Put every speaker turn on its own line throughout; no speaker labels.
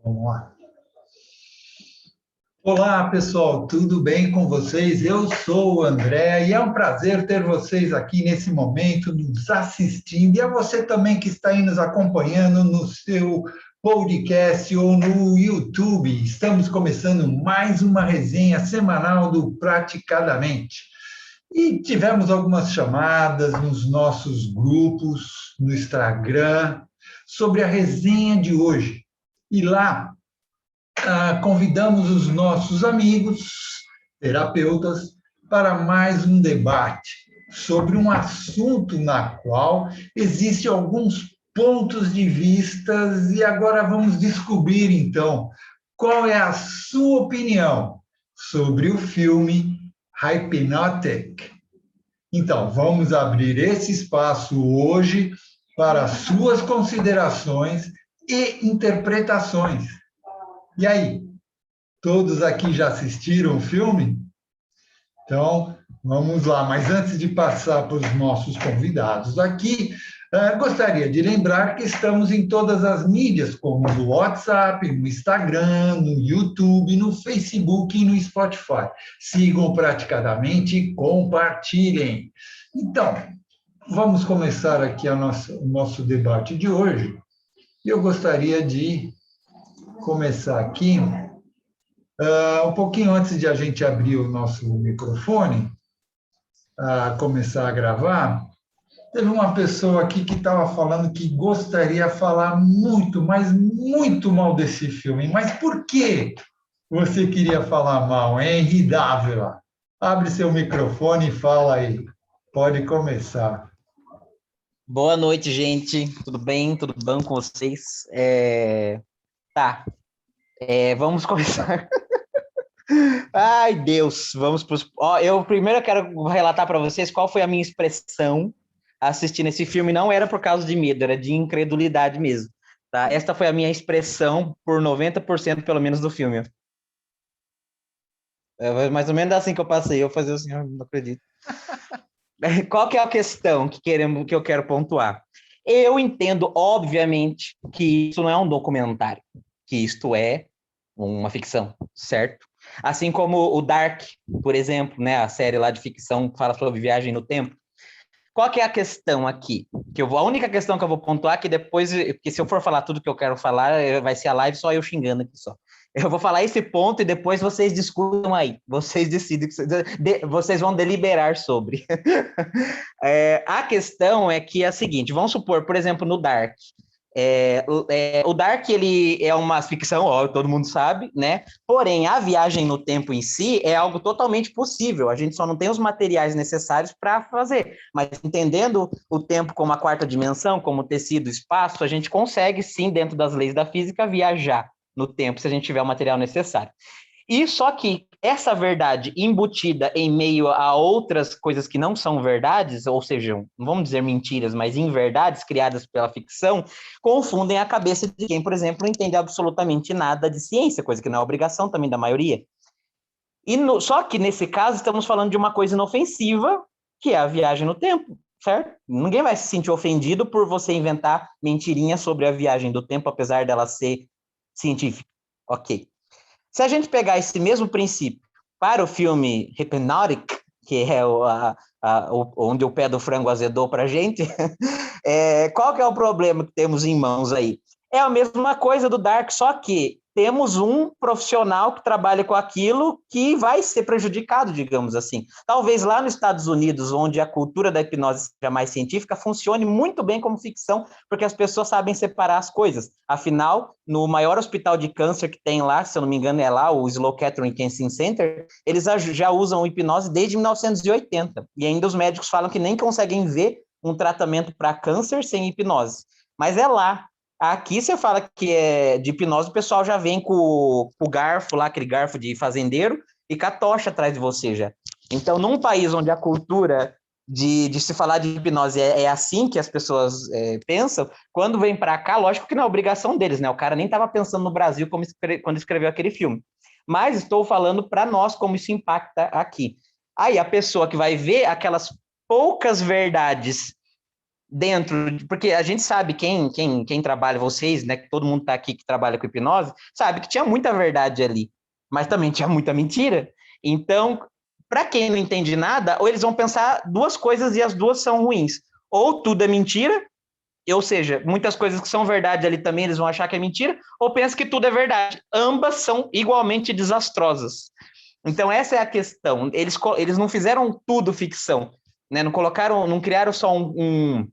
Vamos lá. Olá, pessoal, tudo bem com vocês? Eu sou o André e é um prazer ter vocês aqui nesse momento, nos assistindo, e a você também que está aí nos acompanhando no seu podcast ou no YouTube. Estamos começando mais uma resenha semanal do Praticadamente. E tivemos algumas chamadas nos nossos grupos, no Instagram, sobre a resenha de hoje. E lá convidamos os nossos amigos terapeutas para mais um debate sobre um assunto na qual existem alguns pontos de vistas e agora vamos descobrir então qual é a sua opinião sobre o filme Hypnotic. Então, vamos abrir esse espaço hoje para suas considerações e interpretações. E aí, todos aqui já assistiram o filme? Então, vamos lá. Mas antes de passar para os nossos convidados aqui, gostaria de lembrar que estamos em todas as mídias, como no WhatsApp, no Instagram, no YouTube, no Facebook e no Spotify. Sigam praticadamente e compartilhem. Então, vamos começar aqui o nosso debate de hoje. Eu gostaria de começar aqui um pouquinho antes de a gente abrir o nosso microfone, começar a gravar, teve uma pessoa aqui que estava falando que gostaria de falar muito, mas muito mal desse filme. Mas por que você queria falar mal, hein, Henri Dávila? Abre seu microfone e fala aí. Pode começar.
Boa noite, gente. Tudo bem? Tudo bom com vocês? Tá. Vamos começar. Ai, Deus. Vamos para os. Eu primeiro quero relatar para vocês qual foi a minha expressão assistindo esse filme. Não era por causa de medo, era de incredulidade mesmo. Tá? Esta foi a minha expressão por 90% pelo menos do filme. É mais ou menos assim que eu passei. Eu fazia assim, eu não acredito. Qual que é a questão que eu quero pontuar? Eu entendo, obviamente, que isso não é um documentário, que isto é uma ficção, certo? Assim como o Dark, por exemplo, né, a série lá de ficção que fala sobre viagem no tempo. Qual que é a questão aqui? A única questão que eu vou pontuar é que depois, porque se eu for falar tudo que eu quero falar, vai ser a live só eu xingando aqui só. Eu vou falar esse ponto e depois vocês discutam aí. Vocês decidem, vocês vão deliberar sobre. A questão é que é a seguinte, vamos supor, por exemplo, no Dark. O Dark, ele é uma ficção, ó, todo mundo sabe, né? Porém, a viagem no tempo em si é algo totalmente possível. A gente só não tem os materiais necessários para fazer. Mas entendendo o tempo como a quarta dimensão, como tecido, espaço, a gente consegue, sim, dentro das leis da física, viajar no tempo, se a gente tiver o material necessário. E só que essa verdade embutida em meio a outras coisas que não são verdades, ou seja, não vamos dizer mentiras, mas inverdades criadas pela ficção, confundem a cabeça de quem, por exemplo, não entende absolutamente nada de ciência, coisa que não é obrigação também da maioria. Só que, nesse caso, estamos falando de uma coisa inofensiva, que é a viagem no tempo, certo? Ninguém vai se sentir ofendido por você inventar mentirinhas sobre a viagem do tempo, apesar dela ser científica. Ok. Se a gente pegar esse mesmo princípio para o filme Hypnotic, que é onde o pé do frango azedou para a gente, qual que é o problema que temos em mãos aí? É a mesma coisa do Dark, só que temos um profissional que trabalha com aquilo que vai ser prejudicado, digamos assim. Talvez lá nos Estados Unidos, onde a cultura da hipnose seja mais científica, funcione muito bem como ficção, porque as pessoas sabem separar as coisas. Afinal, no maior hospital de câncer que tem lá, se eu não me engano é lá, o Sloan Kettering Cancer Center, eles já usam hipnose desde 1980. E ainda os médicos falam que nem conseguem ver um tratamento para câncer sem hipnose. Mas é lá. Aqui você fala que é de hipnose, o pessoal já vem com o garfo lá, aquele garfo de fazendeiro, e com a tocha atrás de você já. Então, num país onde a cultura de se falar de hipnose é assim que as pessoas pensam, quando vem para cá, lógico que não é obrigação deles, né? O cara nem estava pensando no Brasil quando escreveu aquele filme. Mas estou falando para nós como isso impacta aqui. Aí a pessoa que vai ver aquelas poucas verdades porque a gente sabe, quem trabalha, vocês, né, que todo mundo está aqui que trabalha com hipnose, sabe que tinha muita verdade ali, mas também tinha muita mentira. Então, para quem não entende nada, ou eles vão pensar duas coisas e as duas são ruins. Ou tudo é mentira, ou seja, muitas coisas que são verdade ali também eles vão achar que é mentira, ou pensa que tudo é verdade. Ambas são igualmente desastrosas. Então, essa é a questão. Eles não fizeram tudo ficção, né? Não colocaram, não criaram só um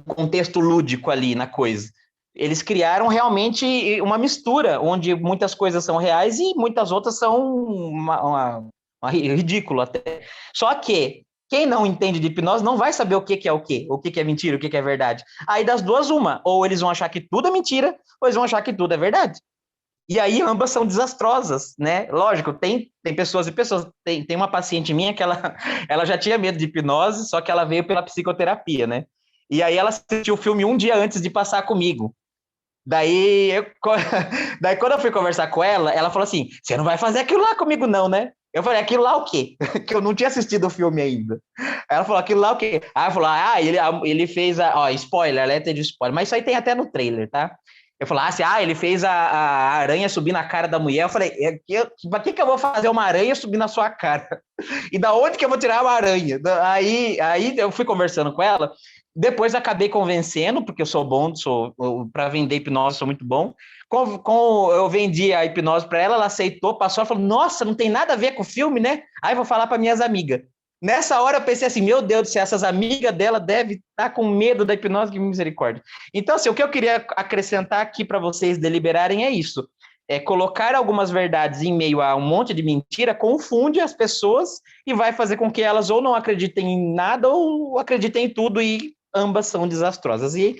contexto lúdico ali na coisa. Eles criaram realmente uma mistura, onde muitas coisas são reais e muitas outras são uma ridículo até. Só que quem não entende de hipnose não vai saber o que é o que é mentira, o que é verdade. Aí das duas, uma. Ou eles vão achar que tudo é mentira, ou eles vão achar que tudo é verdade. E aí ambas são desastrosas, né? Lógico, tem pessoas e pessoas. Tem uma paciente minha que ela já tinha medo de hipnose, só que ela veio pela psicoterapia, né? E aí ela assistiu o filme um dia antes de passar comigo. Daí, daí quando eu fui conversar com ela falou assim, você não vai fazer aquilo lá comigo não, né? Eu falei, aquilo lá o quê? Que eu não tinha assistido o filme ainda. Aí ela falou, aquilo lá o quê? Aí ela falou, ele fez ó, spoiler, alerta de spoiler, mas isso aí tem até no trailer, tá? Eu falei, ele fez a aranha subir na cara da mulher. Eu falei, pra que eu vou fazer uma aranha subir na sua cara? E da onde que eu vou tirar uma aranha? Aí eu fui conversando com ela, depois acabei convencendo, porque eu sou bom, para vender hipnose, sou muito bom. Eu vendi a hipnose para ela, ela aceitou, passou, ela falou: Nossa, não tem nada a ver com o filme, né? Aí vou falar para minhas amigas. Nessa hora eu pensei assim: Meu Deus do céu, essas amigas dela devem estar com medo da hipnose, que misericórdia. Então, assim, o que eu queria acrescentar aqui para vocês deliberarem é isso. É colocar algumas verdades em meio a um monte de mentira, confunde as pessoas e vai fazer com que elas ou não acreditem em nada ou acreditem em tudo e ambas são desastrosas. E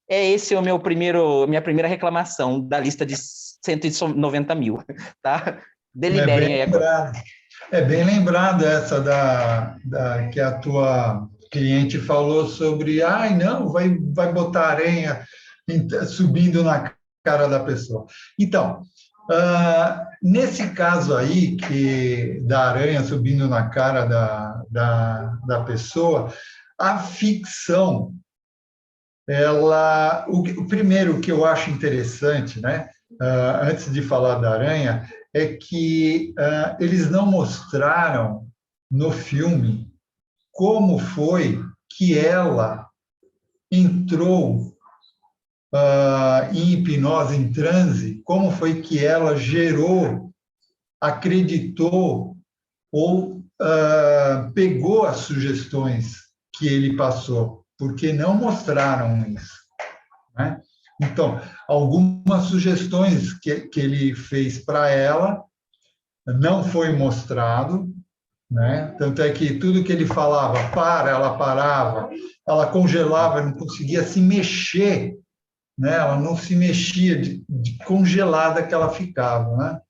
é esse minha primeira reclamação da lista de 190 mil, tá?
É bem
Deliberem aí agora.
lembrado. É bem lembrado essa que a tua cliente falou sobre, ai, não, vai botar aranha subindo na cara da pessoa. Então, nesse caso aí, que da aranha subindo na cara da pessoa, a ficção, o primeiro que eu acho interessante, né, antes de falar da aranha, é que eles não mostraram no filme como foi que ela entrou em hipnose, em transe, como foi que ela gerou, acreditou ou pegou as sugestões que ele passou, porque não mostraram isso, né? Então, algumas sugestões que ele fez para ela não foi mostrado, né? Tanto é que tudo que ele falava, ela parava, ela congelava, não conseguia se mexer, né? Ela não se mexia de congelada que ela ficava, né?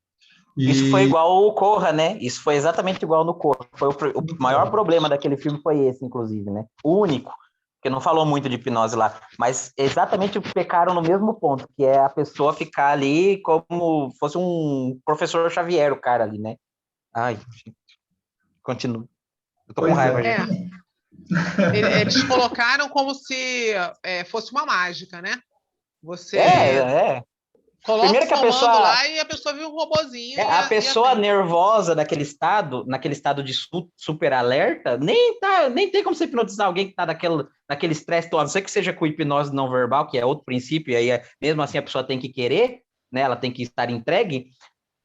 Isso foi
E
igual o Corra, né? Isso foi exatamente igual no Corra. O maior problema daquele filme foi esse, inclusive, né? O único, porque não falou muito de hipnose lá, mas exatamente pecaram no mesmo ponto, que é a pessoa ficar ali como fosse um professor Xavier, o cara ali, né? Ai, continua. Eu tô com
pois
raiva
é.
já.
Eles colocaram como se fosse uma mágica, né? Você
É.
coloca
Primeiro
o
que a
comando
pessoa
lá e a pessoa vira um robozinho
a
e
pessoa
atende.
nervosa naquele estado de super alerta, nem tem como você hipnotizar alguém que está naquele estresse todo, a não ser que seja com hipnose não verbal, que é outro princípio, e aí mesmo assim a pessoa tem que querer, né? Ela tem que estar entregue.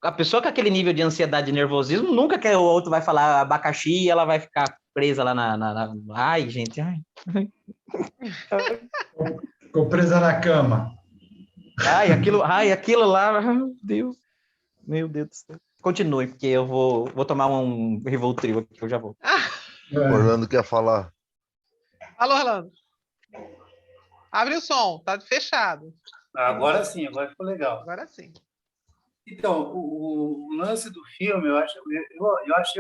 A pessoa com aquele nível de ansiedade e nervosismo, nunca que o outro vai falar abacaxi e ela vai ficar presa lá Ai, gente, ai.
Ficou presa na cama.
Aquilo lá, meu Deus do céu. Continue, porque eu vou tomar um Rivotril aqui, eu já vou.
É.
Orlando quer falar.
Alô, Orlando. Abre o som, tá fechado.
Agora sim, agora ficou legal.
Agora sim.
Então, o lance do filme, eu achei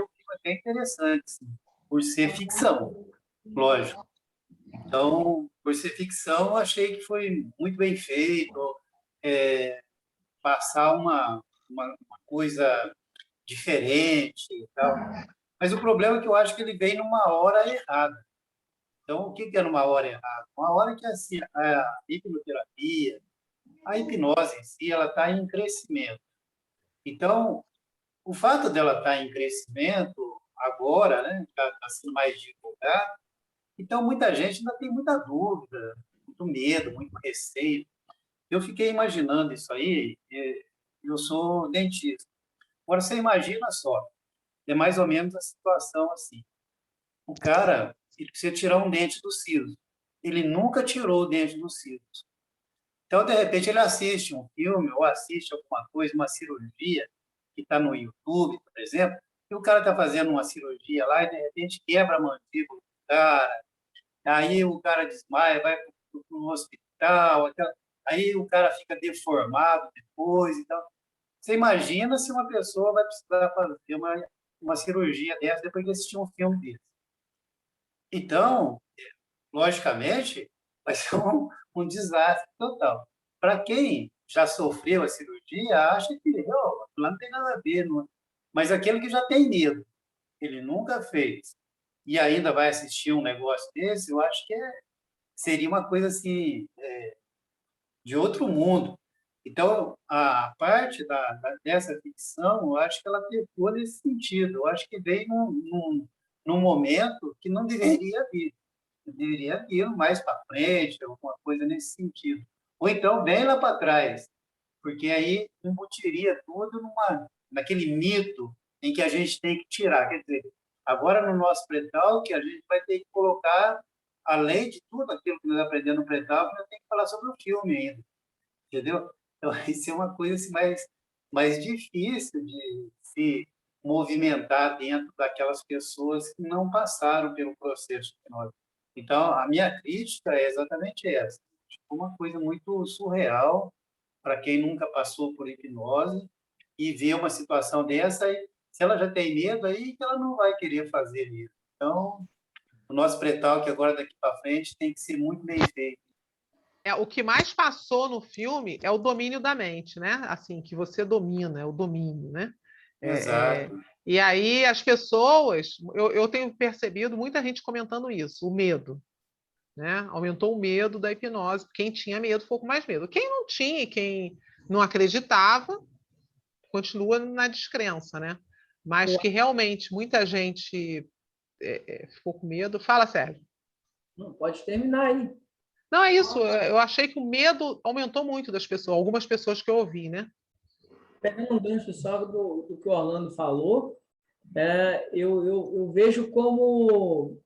o filme até interessante, assim, por ser ficção, lógico. Então, por ser ficção, eu achei que foi muito bem feito, passar uma coisa diferente e tal. Mas o problema é que eu acho que ele vem numa hora errada. Então, o que era uma hora errada? Uma hora que assim, a hipnoterapia, a hipnose em si, ela está em crescimento. Então, o fato dela estar em crescimento agora, né, está sendo mais divulgado, então muita gente ainda tem muita dúvida, muito medo, muito receio. Eu fiquei imaginando isso aí, eu sou dentista. Agora, você imagina só, é mais ou menos a situação assim. O cara, ele precisa tirar um dente do siso. Ele nunca tirou o dente do siso. Então, de repente, ele assiste um filme ou assiste alguma coisa, uma cirurgia que está no YouTube, por exemplo, e o cara está fazendo uma cirurgia lá e, de repente, quebra a mandíbula do cara, aí o cara desmaia, vai para o hospital, aí o cara fica deformado depois. Então, você imagina se uma pessoa vai precisar fazer uma cirurgia dessa depois de assistir um filme desse. Então, logicamente, vai ser um desastre total. Para quem já sofreu a cirurgia, acha que lá não tem nada a ver. Não. Mas aquele que já tem medo, ele nunca fez, e ainda vai assistir um negócio desse, eu acho que seria uma coisa assim, de outro mundo. Então, a parte dessa ficção, eu acho que ela pecou nesse sentido. Eu acho que veio num momento que não deveria vir. Deveria vir mais para frente, alguma coisa nesse sentido. Ou então, bem lá para trás, porque aí embutiria tudo naquele mito em que a gente tem que tirar. Quer dizer, agora no nosso pré-tal, que a gente vai ter que colocar, além de tudo aquilo que nós aprendemos no pré-tal, nós temos que falar sobre o filme ainda, entendeu? Então, isso é uma coisa assim, mais difícil de se movimentar dentro daquelas pessoas que não passaram pelo processo de hipnose. Então, a minha crítica é exatamente essa. Uma coisa muito surreal para quem nunca passou por hipnose e vê uma situação dessa, e se ela já tem medo, aí que ela não vai querer fazer isso. Então, o nosso pré-tal, que agora daqui para frente, tem que ser muito bem feito.
O que mais passou no filme é o domínio da mente, né? Assim, que você domina, é o domínio, né?
Exato.
E aí as pessoas, eu tenho percebido muita gente comentando isso, o medo, né? Aumentou o medo da hipnose. Quem tinha medo ficou com mais medo. Quem não tinha, quem não acreditava, continua na descrença, né? Mas que realmente muita gente ficou com medo. Fala, Sérgio.
Não, pode terminar aí.
Não, é isso. Eu achei que o medo aumentou muito das pessoas, algumas pessoas que eu ouvi, né?
Pegando um gancho só do que o Orlando falou, eu vejo como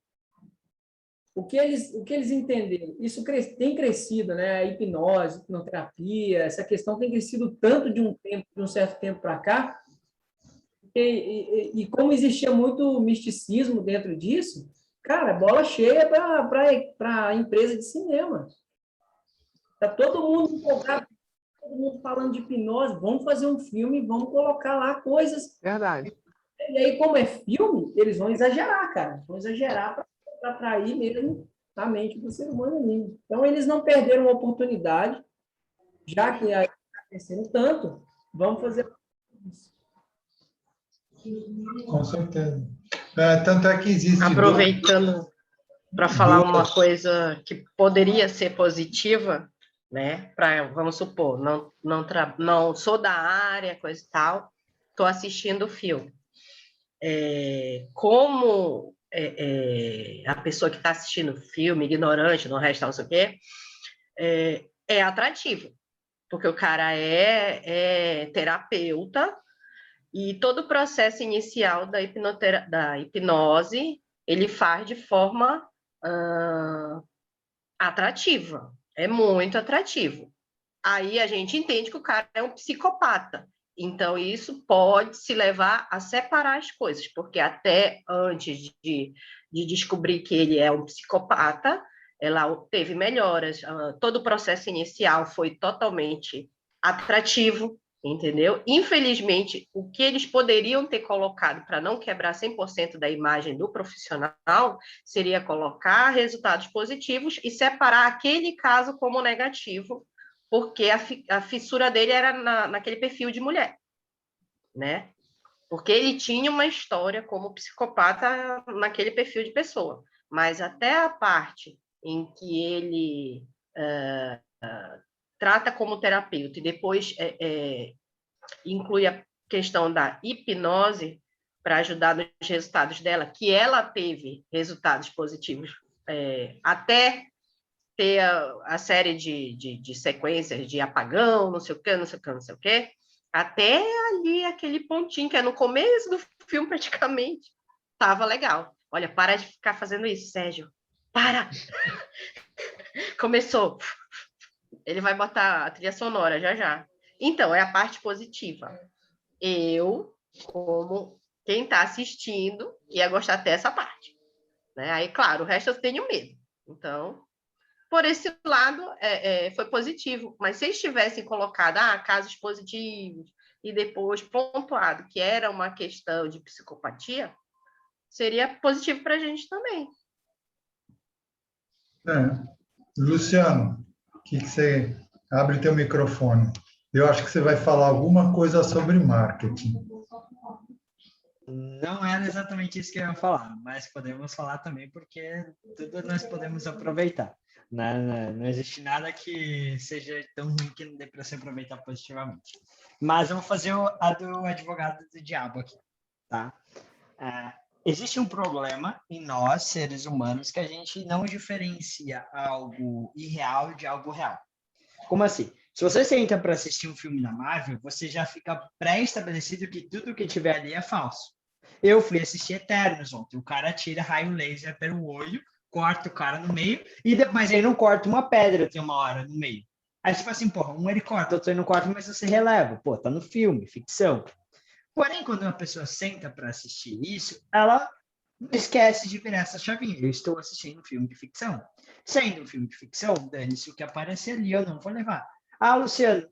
o que eles entenderam. Isso tem crescido, né? A hipnose, a hipnoterapia, essa questão tem crescido tanto de um certo tempo para cá, e como existia muito misticismo dentro disso, cara, bola cheia para a empresa de cinema. Tá todo mundo empolgado, todo mundo falando de hipnose, vamos fazer um filme, vamos colocar lá coisas.
Verdade.
E aí, como é filme, eles vão exagerar, cara. Vão exagerar para atrair mesmo a mente do ser humano ali. Então, eles não perderam a oportunidade, já que está crescendo tanto, vamos fazer isso.
Com certeza. Tanto é que existe...
Aproveitando para falar uma coisa que poderia ser positiva, né? Vamos supor, não sou da área, coisa e tal, estou assistindo o filme. Como a pessoa que está assistindo o filme, ignorante, no resto, não sei o quê, é atrativo, porque o cara é terapeuta e todo o processo inicial da hipnose ele faz de forma atrativa, é muito atrativo. Aí a gente entende que o cara é um psicopata. Então, isso pode se levar a separar as coisas, porque até antes de descobrir que ele é um psicopata, ela teve melhoras, todo o processo inicial foi totalmente atrativo, entendeu? Infelizmente, o que eles poderiam ter colocado para não quebrar 100% da imagem do profissional seria colocar resultados positivos e separar aquele caso como negativo, porque a fissura dele era naquele perfil de mulher, né? Porque ele tinha uma história como psicopata naquele perfil de pessoa. mas até a parte em que ele trata como terapeuta e depois inclui a questão da hipnose para ajudar nos resultados dela, que ela teve resultados positivos até ter a série de sequências de apagão, não sei o quê, não sei o quê, não sei o quê, até ali aquele pontinho que é no começo do filme praticamente, estava legal. Olha, para de ficar fazendo isso, Sérgio. Para! Começou. Ele vai botar a trilha sonora já já. Então, é a parte positiva. Eu, como quem está assistindo, ia gostar até essa parte. Né? Aí, claro, o resto eu tenho medo. Então, por esse lado, foi positivo. Mas se eles tivessem colocado casos positivos e depois pontuado que era uma questão de psicopatia, seria positivo para a gente também.
Luciano, que você abre teu microfone. Eu acho que você vai falar alguma coisa sobre marketing.
Não era exatamente isso que eu ia falar, mas podemos falar também porque tudo nós podemos aproveitar. Não existe nada que seja tão ruim que não dê para se aproveitar positivamente. Mas eu vou fazer a do advogado do diabo aqui, tá? Existe um problema em nós, seres humanos, que a gente não diferencia algo irreal de algo real. Como assim? Se você senta para assistir um filme da Marvel, você já fica pré-estabelecido que tudo que tiver ali é falso. Eu fui assistir Eternos ontem. O cara tira raio laser pelo olho, corta o cara no meio, mas ele não corta uma pedra, tem uma hora no meio. Aí você fala assim, porra, um ele corta, outro ele não corta, mas você releva. Pô, tá no filme, ficção. Porém, quando uma pessoa senta para assistir isso, ela esquece de virar essa chavinha. Eu estou assistindo um filme de ficção. Sendo um filme de ficção, dane-se o que aparecer ali, eu não vou levar. Luciano,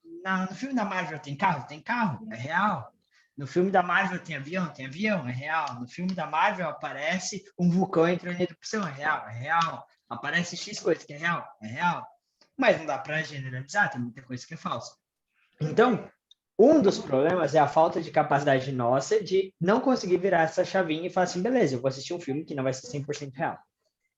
no filme da Marvel tem carro? Tem carro, é real. No filme da Marvel tem avião, é real. No filme da Marvel aparece um vulcão entrando em erupção, é real. Aparece X coisa que é real. Mas não dá para generalizar, tem muita coisa que é falsa. Então, um dos problemas é a falta de capacidade nossa de não conseguir virar essa chavinha e falar assim, beleza, eu vou assistir um filme que não vai ser 100% real.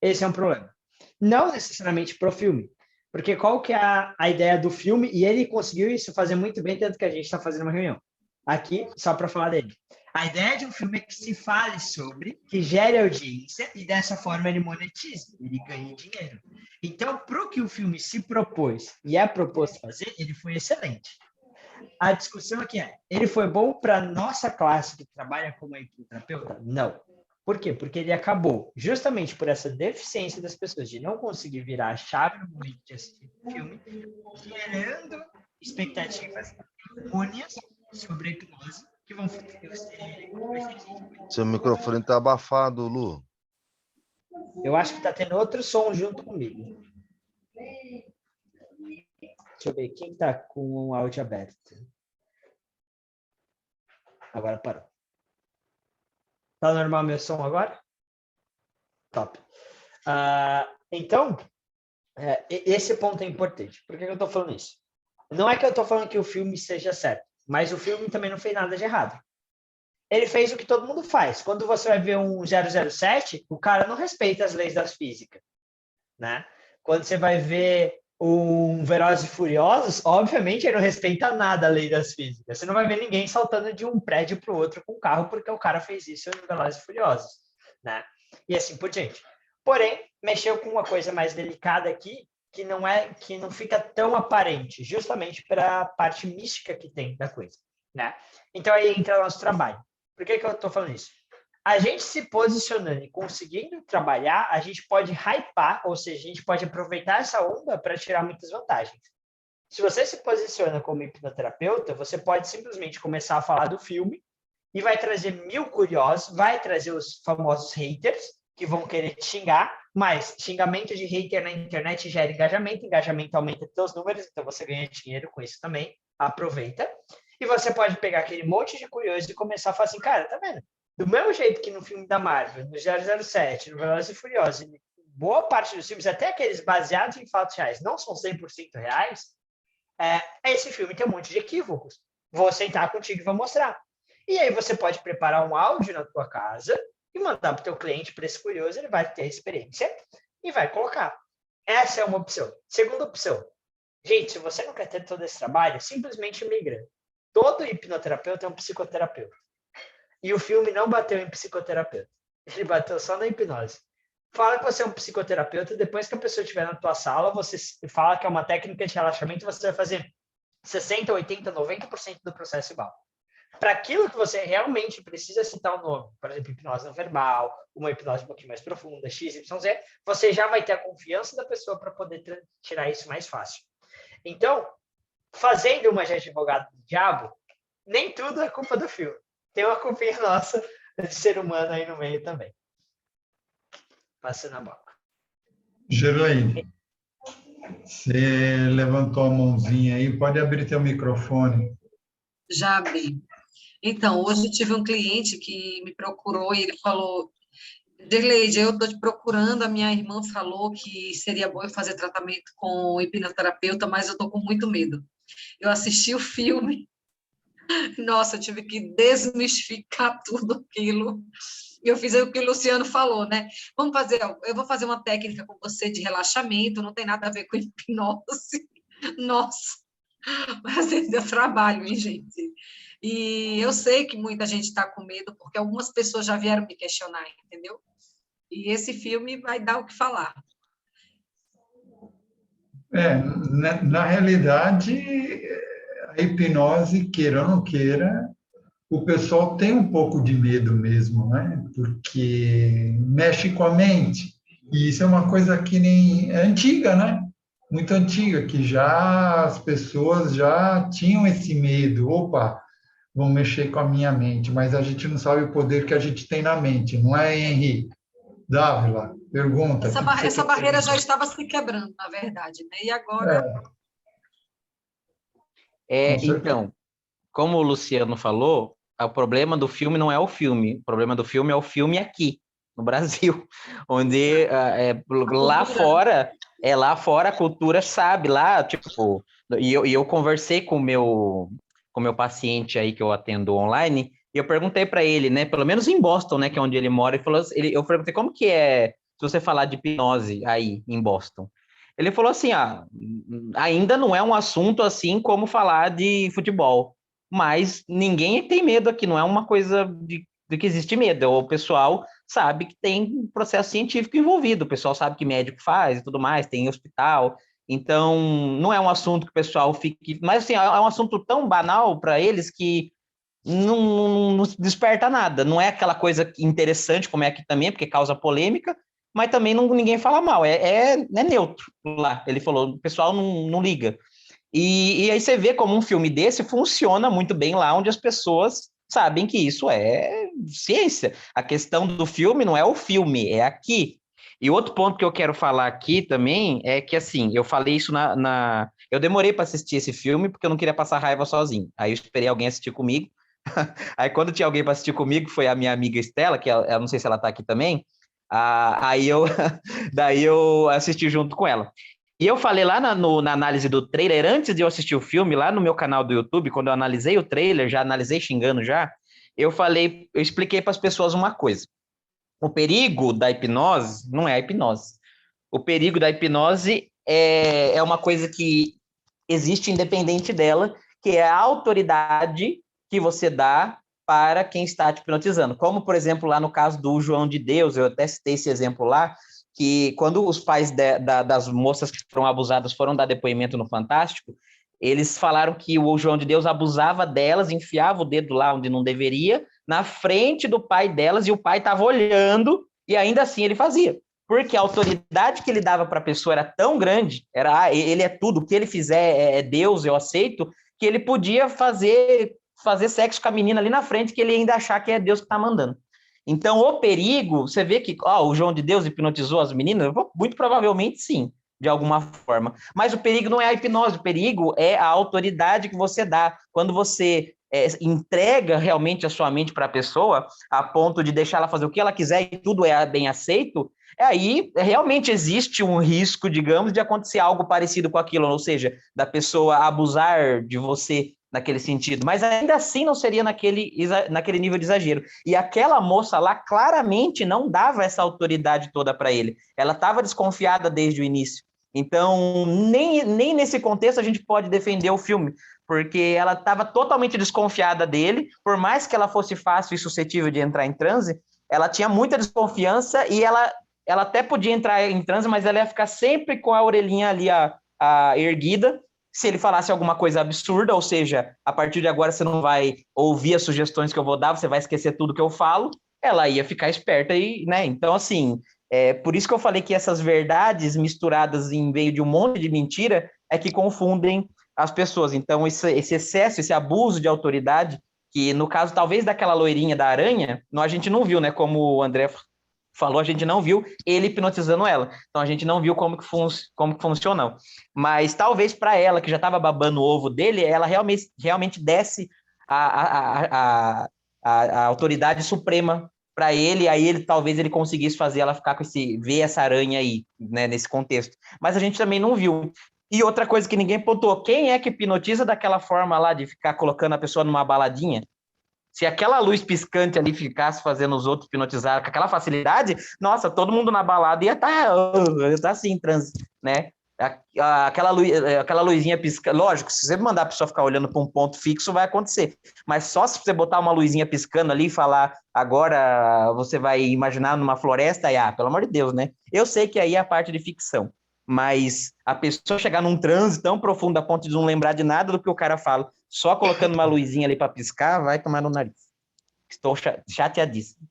Esse é um problema. Não necessariamente pro filme, porque qual que é a ideia do filme? E ele conseguiu isso fazer muito bem, tanto que a gente está fazendo uma reunião. Aqui, só para falar dele. A ideia de um filme é que se fale sobre, que gere audiência, e dessa forma ele monetiza, ele ganha dinheiro. Então, para o que o filme se propôs e é proposto fazer, ele foi excelente. A discussão aqui ele foi bom para nossa classe que trabalha como hipnoterapeuta? Não. Por quê? Porque ele acabou, justamente por essa deficiência das pessoas de não conseguir virar a chave no momento de assistir o filme, gerando expectativas errôneas sobre a hipnose que vão ser...
Seu microfone está abafado, Lu.
Eu acho que está tendo outro som junto comigo. Deixa eu ver, quem está com o áudio aberto? Agora parou. Tá normal meu som agora? Top. Então, esse ponto é importante. Por que eu estou falando isso? Não é que eu estou falando que o filme seja certo, mas o filme também não fez nada de errado. Ele fez o que todo mundo faz. Quando você vai ver um 007, o cara não respeita as leis da física, né? Quando você vai ver um Velozes e Furiosos, obviamente ele não respeita nada a lei das físicas. Você não vai ver ninguém saltando de um prédio para o outro com o carro porque o cara fez isso no Velozes e Furiosos, né? E assim por diante. Porém, mexeu com uma coisa mais delicada aqui, que não fica tão aparente, justamente para a parte mística que tem da coisa, né? Então aí entra o nosso trabalho. Por que eu estou falando isso? A gente se posicionando e conseguindo trabalhar, a gente pode hypar, ou seja, a gente pode aproveitar essa onda para tirar muitas vantagens. Se você se posiciona como hipnoterapeuta, você pode simplesmente começar a falar do filme e vai trazer 1000 curiosos, vai trazer os famosos haters, que vão querer te xingar, mas xingamento de hater na internet gera engajamento aumenta seus números, então você ganha dinheiro com isso também, aproveita. E você pode pegar aquele monte de curiosos e começar a falar assim, cara, tá vendo? Do mesmo jeito que no filme da Marvel, no 007, no Velozes e Furiosos, boa parte dos filmes, até aqueles baseados em fatos reais, não são 100% reais, esse filme tem um monte de equívocos. Vou sentar contigo e vou mostrar. E aí você pode preparar um áudio na tua casa e mandar para o teu cliente, preço curioso, ele vai ter a experiência e vai colocar. Essa é uma opção. Segunda opção. Gente, se você não quer ter todo esse trabalho, simplesmente migra. Todo hipnoterapeuta é um psicoterapeuta. E o filme não bateu em psicoterapeuta. Ele bateu só na hipnose. Fala que você é um psicoterapeuta, depois que a pessoa estiver na tua sala, você fala que é uma técnica de relaxamento, você vai fazer 60%, 80%, 90% do processo igual. Para aquilo que você realmente precisa citar o nome, por exemplo, hipnose não verbal, uma hipnose um pouquinho mais profunda, XYZ, você já vai ter a confiança da pessoa para poder tirar isso mais fácil. Então, fazendo uma de advogado do diabo, nem tudo é culpa do filme. Tem uma culpinha nossa de ser humano aí no meio também. Passando a bola.
Gerlaine, você levantou a mãozinha aí, pode abrir teu microfone.
Já abri. Então, hoje eu tive um cliente que me procurou e ele falou: Derleide, eu estou te procurando, a minha irmã falou que seria bom eu fazer tratamento com hipnoterapeuta, mas eu estou com muito medo. Eu assisti o filme, nossa, eu tive que desmistificar tudo aquilo. Eu fiz o que o Luciano falou, né? Eu vou fazer uma técnica com você de relaxamento, não tem nada a ver com hipnose. Nossa, mas deu trabalho, hein, gente? E eu sei que muita gente está com medo, porque algumas pessoas já vieram me questionar, entendeu? E esse filme vai dar o que falar.
Na realidade, a hipnose, queira ou não queira, o pessoal tem um pouco de medo mesmo, né? Porque mexe com a mente. E isso é uma coisa que nem é antiga, né? Muito antiga, que já as pessoas já tinham esse medo. Opa, vão mexer com a minha mente, mas a gente não sabe o poder que a gente tem na mente, não é, Henri? Dávila, pergunta.
Essa barreira já estava se quebrando, na verdade, né? E agora...
Então, como o Luciano falou, o problema do filme não é o filme, o problema do filme é o filme aqui, no Brasil, onde lá fora a cultura sabe, lá, tipo, e eu conversei com o meu paciente aí que eu atendo online, e eu perguntei para ele, né, pelo menos em Boston, né, que é onde ele mora, eu perguntei como que é, se você falar de hipnose aí em Boston. Ele falou assim, ainda não é um assunto assim como falar de futebol, mas ninguém tem medo aqui, não é uma coisa de que existe medo, o pessoal sabe que tem processo científico envolvido, o pessoal sabe que médico faz e tudo mais, tem hospital, então não é um assunto que o pessoal fique... Mas assim, é um assunto tão banal para eles que não desperta nada, não é aquela coisa interessante como é aqui também, porque causa polêmica, mas também ninguém fala mal, é neutro lá. Ele falou, o pessoal não liga. E aí você vê como um filme desse funciona muito bem lá, onde as pessoas sabem que isso é ciência. A questão do filme não é o filme, é aqui. E outro ponto que eu quero falar aqui também é que, assim, eu falei isso Eu demorei para assistir esse filme porque eu não queria passar raiva sozinho. Aí eu esperei alguém assistir comigo. Aí quando tinha alguém para assistir comigo, foi a minha amiga Estela, que eu não sei se ela está aqui também, daí eu assisti junto com ela. E eu falei lá na análise do trailer, antes de eu assistir o filme, lá no meu canal do YouTube, quando eu analisei o trailer, já analisei xingando já, eu expliquei para as pessoas uma coisa. O perigo da hipnose não é a hipnose. O perigo da hipnose é uma coisa que existe independente dela, que é a autoridade que você dá para quem está te hipnotizando. Como, por exemplo, lá no caso do João de Deus, eu até citei esse exemplo lá, que quando os pais das moças que foram abusadas foram dar depoimento no Fantástico, eles falaram que o João de Deus abusava delas, enfiava o dedo lá onde não deveria, na frente do pai delas, e o pai estava olhando, e ainda assim ele fazia. Porque a autoridade que ele dava para a pessoa era tão grande, ele é tudo, o que ele fizer é Deus, eu aceito, que ele podia fazer sexo com a menina ali na frente, que ele ainda achar que é Deus que está mandando. Então, o perigo, você vê que o João de Deus hipnotizou as meninas? Muito provavelmente sim, de alguma forma. Mas o perigo não é a hipnose, o perigo é a autoridade que você dá. Quando você entrega realmente a sua mente para a pessoa, a ponto de deixar ela fazer o que ela quiser e tudo é bem aceito, aí realmente existe um risco, digamos, de acontecer algo parecido com aquilo, ou seja, da pessoa abusar de você naquele sentido, mas ainda assim não seria naquele nível de exagero. E aquela moça lá claramente não dava essa autoridade toda para ele. Ela estava desconfiada desde o início. Então, nem nesse contexto a gente pode defender o filme, porque ela estava totalmente desconfiada dele, por mais que ela fosse fácil e suscetível de entrar em transe, ela tinha muita desconfiança e ela até podia entrar em transe, mas ela ia ficar sempre com a orelhinha ali a erguida, se ele falasse alguma coisa absurda, ou seja, a partir de agora você não vai ouvir as sugestões que eu vou dar, você vai esquecer tudo que eu falo, ela ia ficar esperta e, né? Então, assim, por isso que eu falei que essas verdades misturadas em meio de um monte de mentira é que confundem as pessoas. Então, esse excesso, esse abuso de autoridade, que no caso, talvez daquela loirinha da aranha, a gente não viu, né? Como o André falou, a gente não viu ele hipnotizando ela. Então, a gente não viu como que funcionou. Mas talvez para ela, que já estava babando o ovo dele, ela realmente desse a autoridade suprema para ele, aí talvez ele conseguisse fazer ela ficar ver essa aranha aí, né, nesse contexto. Mas a gente também não viu. E outra coisa que ninguém pontuou, quem é que hipnotiza daquela forma lá de ficar colocando a pessoa numa baladinha? Se aquela luz piscante ali ficasse fazendo os outros hipnotizar com aquela facilidade, nossa, todo mundo na balada ia estar assim, em transe, né? Aquela luzinha piscando, lógico, se você mandar a pessoa ficar olhando para um ponto fixo, vai acontecer. Mas só se você botar uma luzinha piscando ali e falar, agora você vai imaginar numa floresta, e pelo amor de Deus, né? Eu sei que aí é a parte de ficção, mas a pessoa chegar num transe tão profundo a ponto de não lembrar de nada do que o cara fala, só colocando uma luzinha ali para piscar, vai tomar no nariz. Estou chateadíssimo.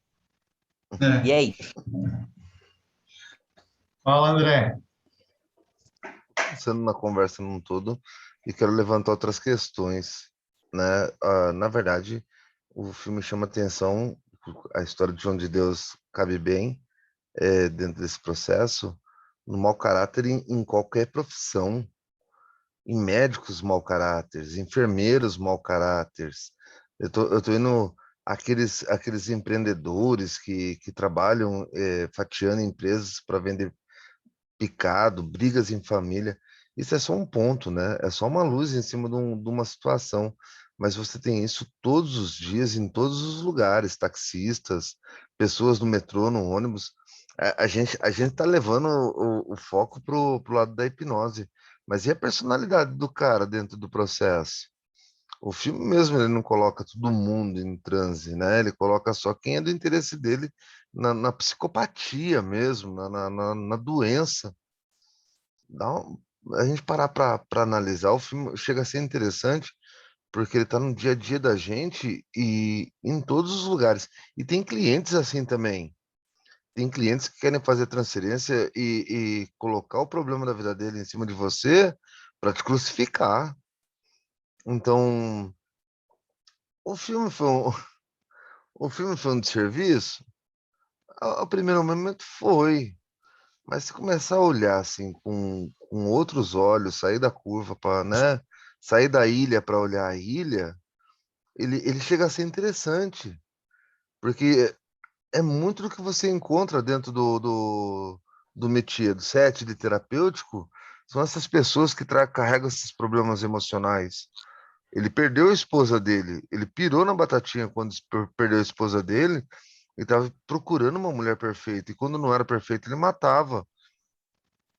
E é isso.
Fala, André.
Sendo na conversa num todo, e quero levantar outras questões, né? Na verdade, o filme chama atenção, a história de João de Deus cabe bem dentro desse processo, no mau caráter em qualquer profissão, em médicos mau caráteres, enfermeiros mau caráteres. Eu tô indo aqueles empreendedores que trabalham fatiando empresas para vender picado, brigas em família. Isso é só um ponto, né? É só uma luz em cima de uma situação. Mas você tem isso todos os dias, em todos os lugares, taxistas, pessoas no metrô, no ônibus. A gente está levando o foco pro lado da hipnose. Mas e a personalidade do cara dentro do processo? O filme mesmo, ele não coloca todo mundo em transe, né? Ele coloca só quem é do interesse dele na psicopatia mesmo, na doença. A gente parar para analisar, o filme chega a ser interessante porque ele está no dia a dia da gente e em todos os lugares. E tem clientes assim também. Tem clientes que querem fazer transferência e colocar o problema da vida dele em cima de você para te crucificar. Então, o filme foi o filme foi um desserviço? Ao primeiro momento foi. Mas se começar a olhar assim com outros olhos, sair da curva para, né, sair da ilha para olhar a ilha, ele chega a ser interessante, porque é muito do que você encontra dentro do métier, do set de terapêutico, são essas pessoas que carregam esses problemas emocionais. Ele perdeu a esposa dele, ele pirou na batatinha quando perdeu a esposa dele, ele estava procurando uma mulher perfeita, e quando não era perfeita, ele matava.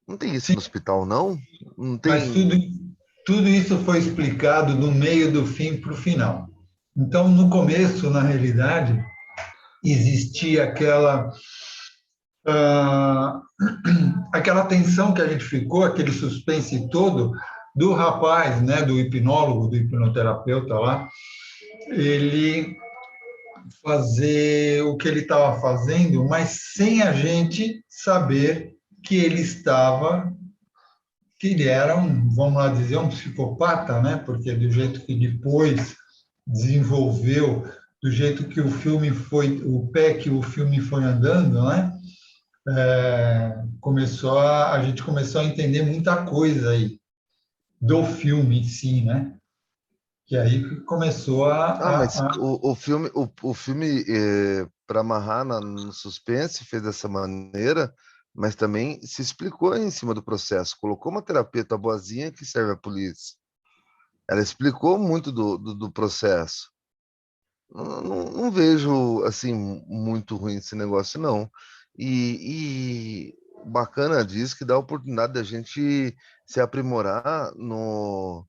Não tem isso
Sim,
no hospital, não? Não
mas
tem.
tudo isso foi explicado do meio do fim para o final. Então, no começo, na realidade, existia ah, aquela tensão que a gente ficou, aquele suspense todo do rapaz, né, do hipnólogo, do hipnoterapeuta lá, ele fazer o que ele estava fazendo, mas sem a gente saber que ele era vamos lá dizer, um psicopata, né? Porque do jeito que depois desenvolveu, do jeito que o filme foi, o pé que o filme foi andando, né? A gente começou a entender muita coisa aí do filme em si, né? Que aí que começou
Mas o filme para amarrar no suspense fez dessa maneira, mas também se explicou em cima do processo. Colocou uma terapeuta boazinha que serve à polícia. Ela explicou muito do processo. Não vejo, assim, muito ruim esse negócio, não. E bacana disso que dá a oportunidade da gente se aprimorar no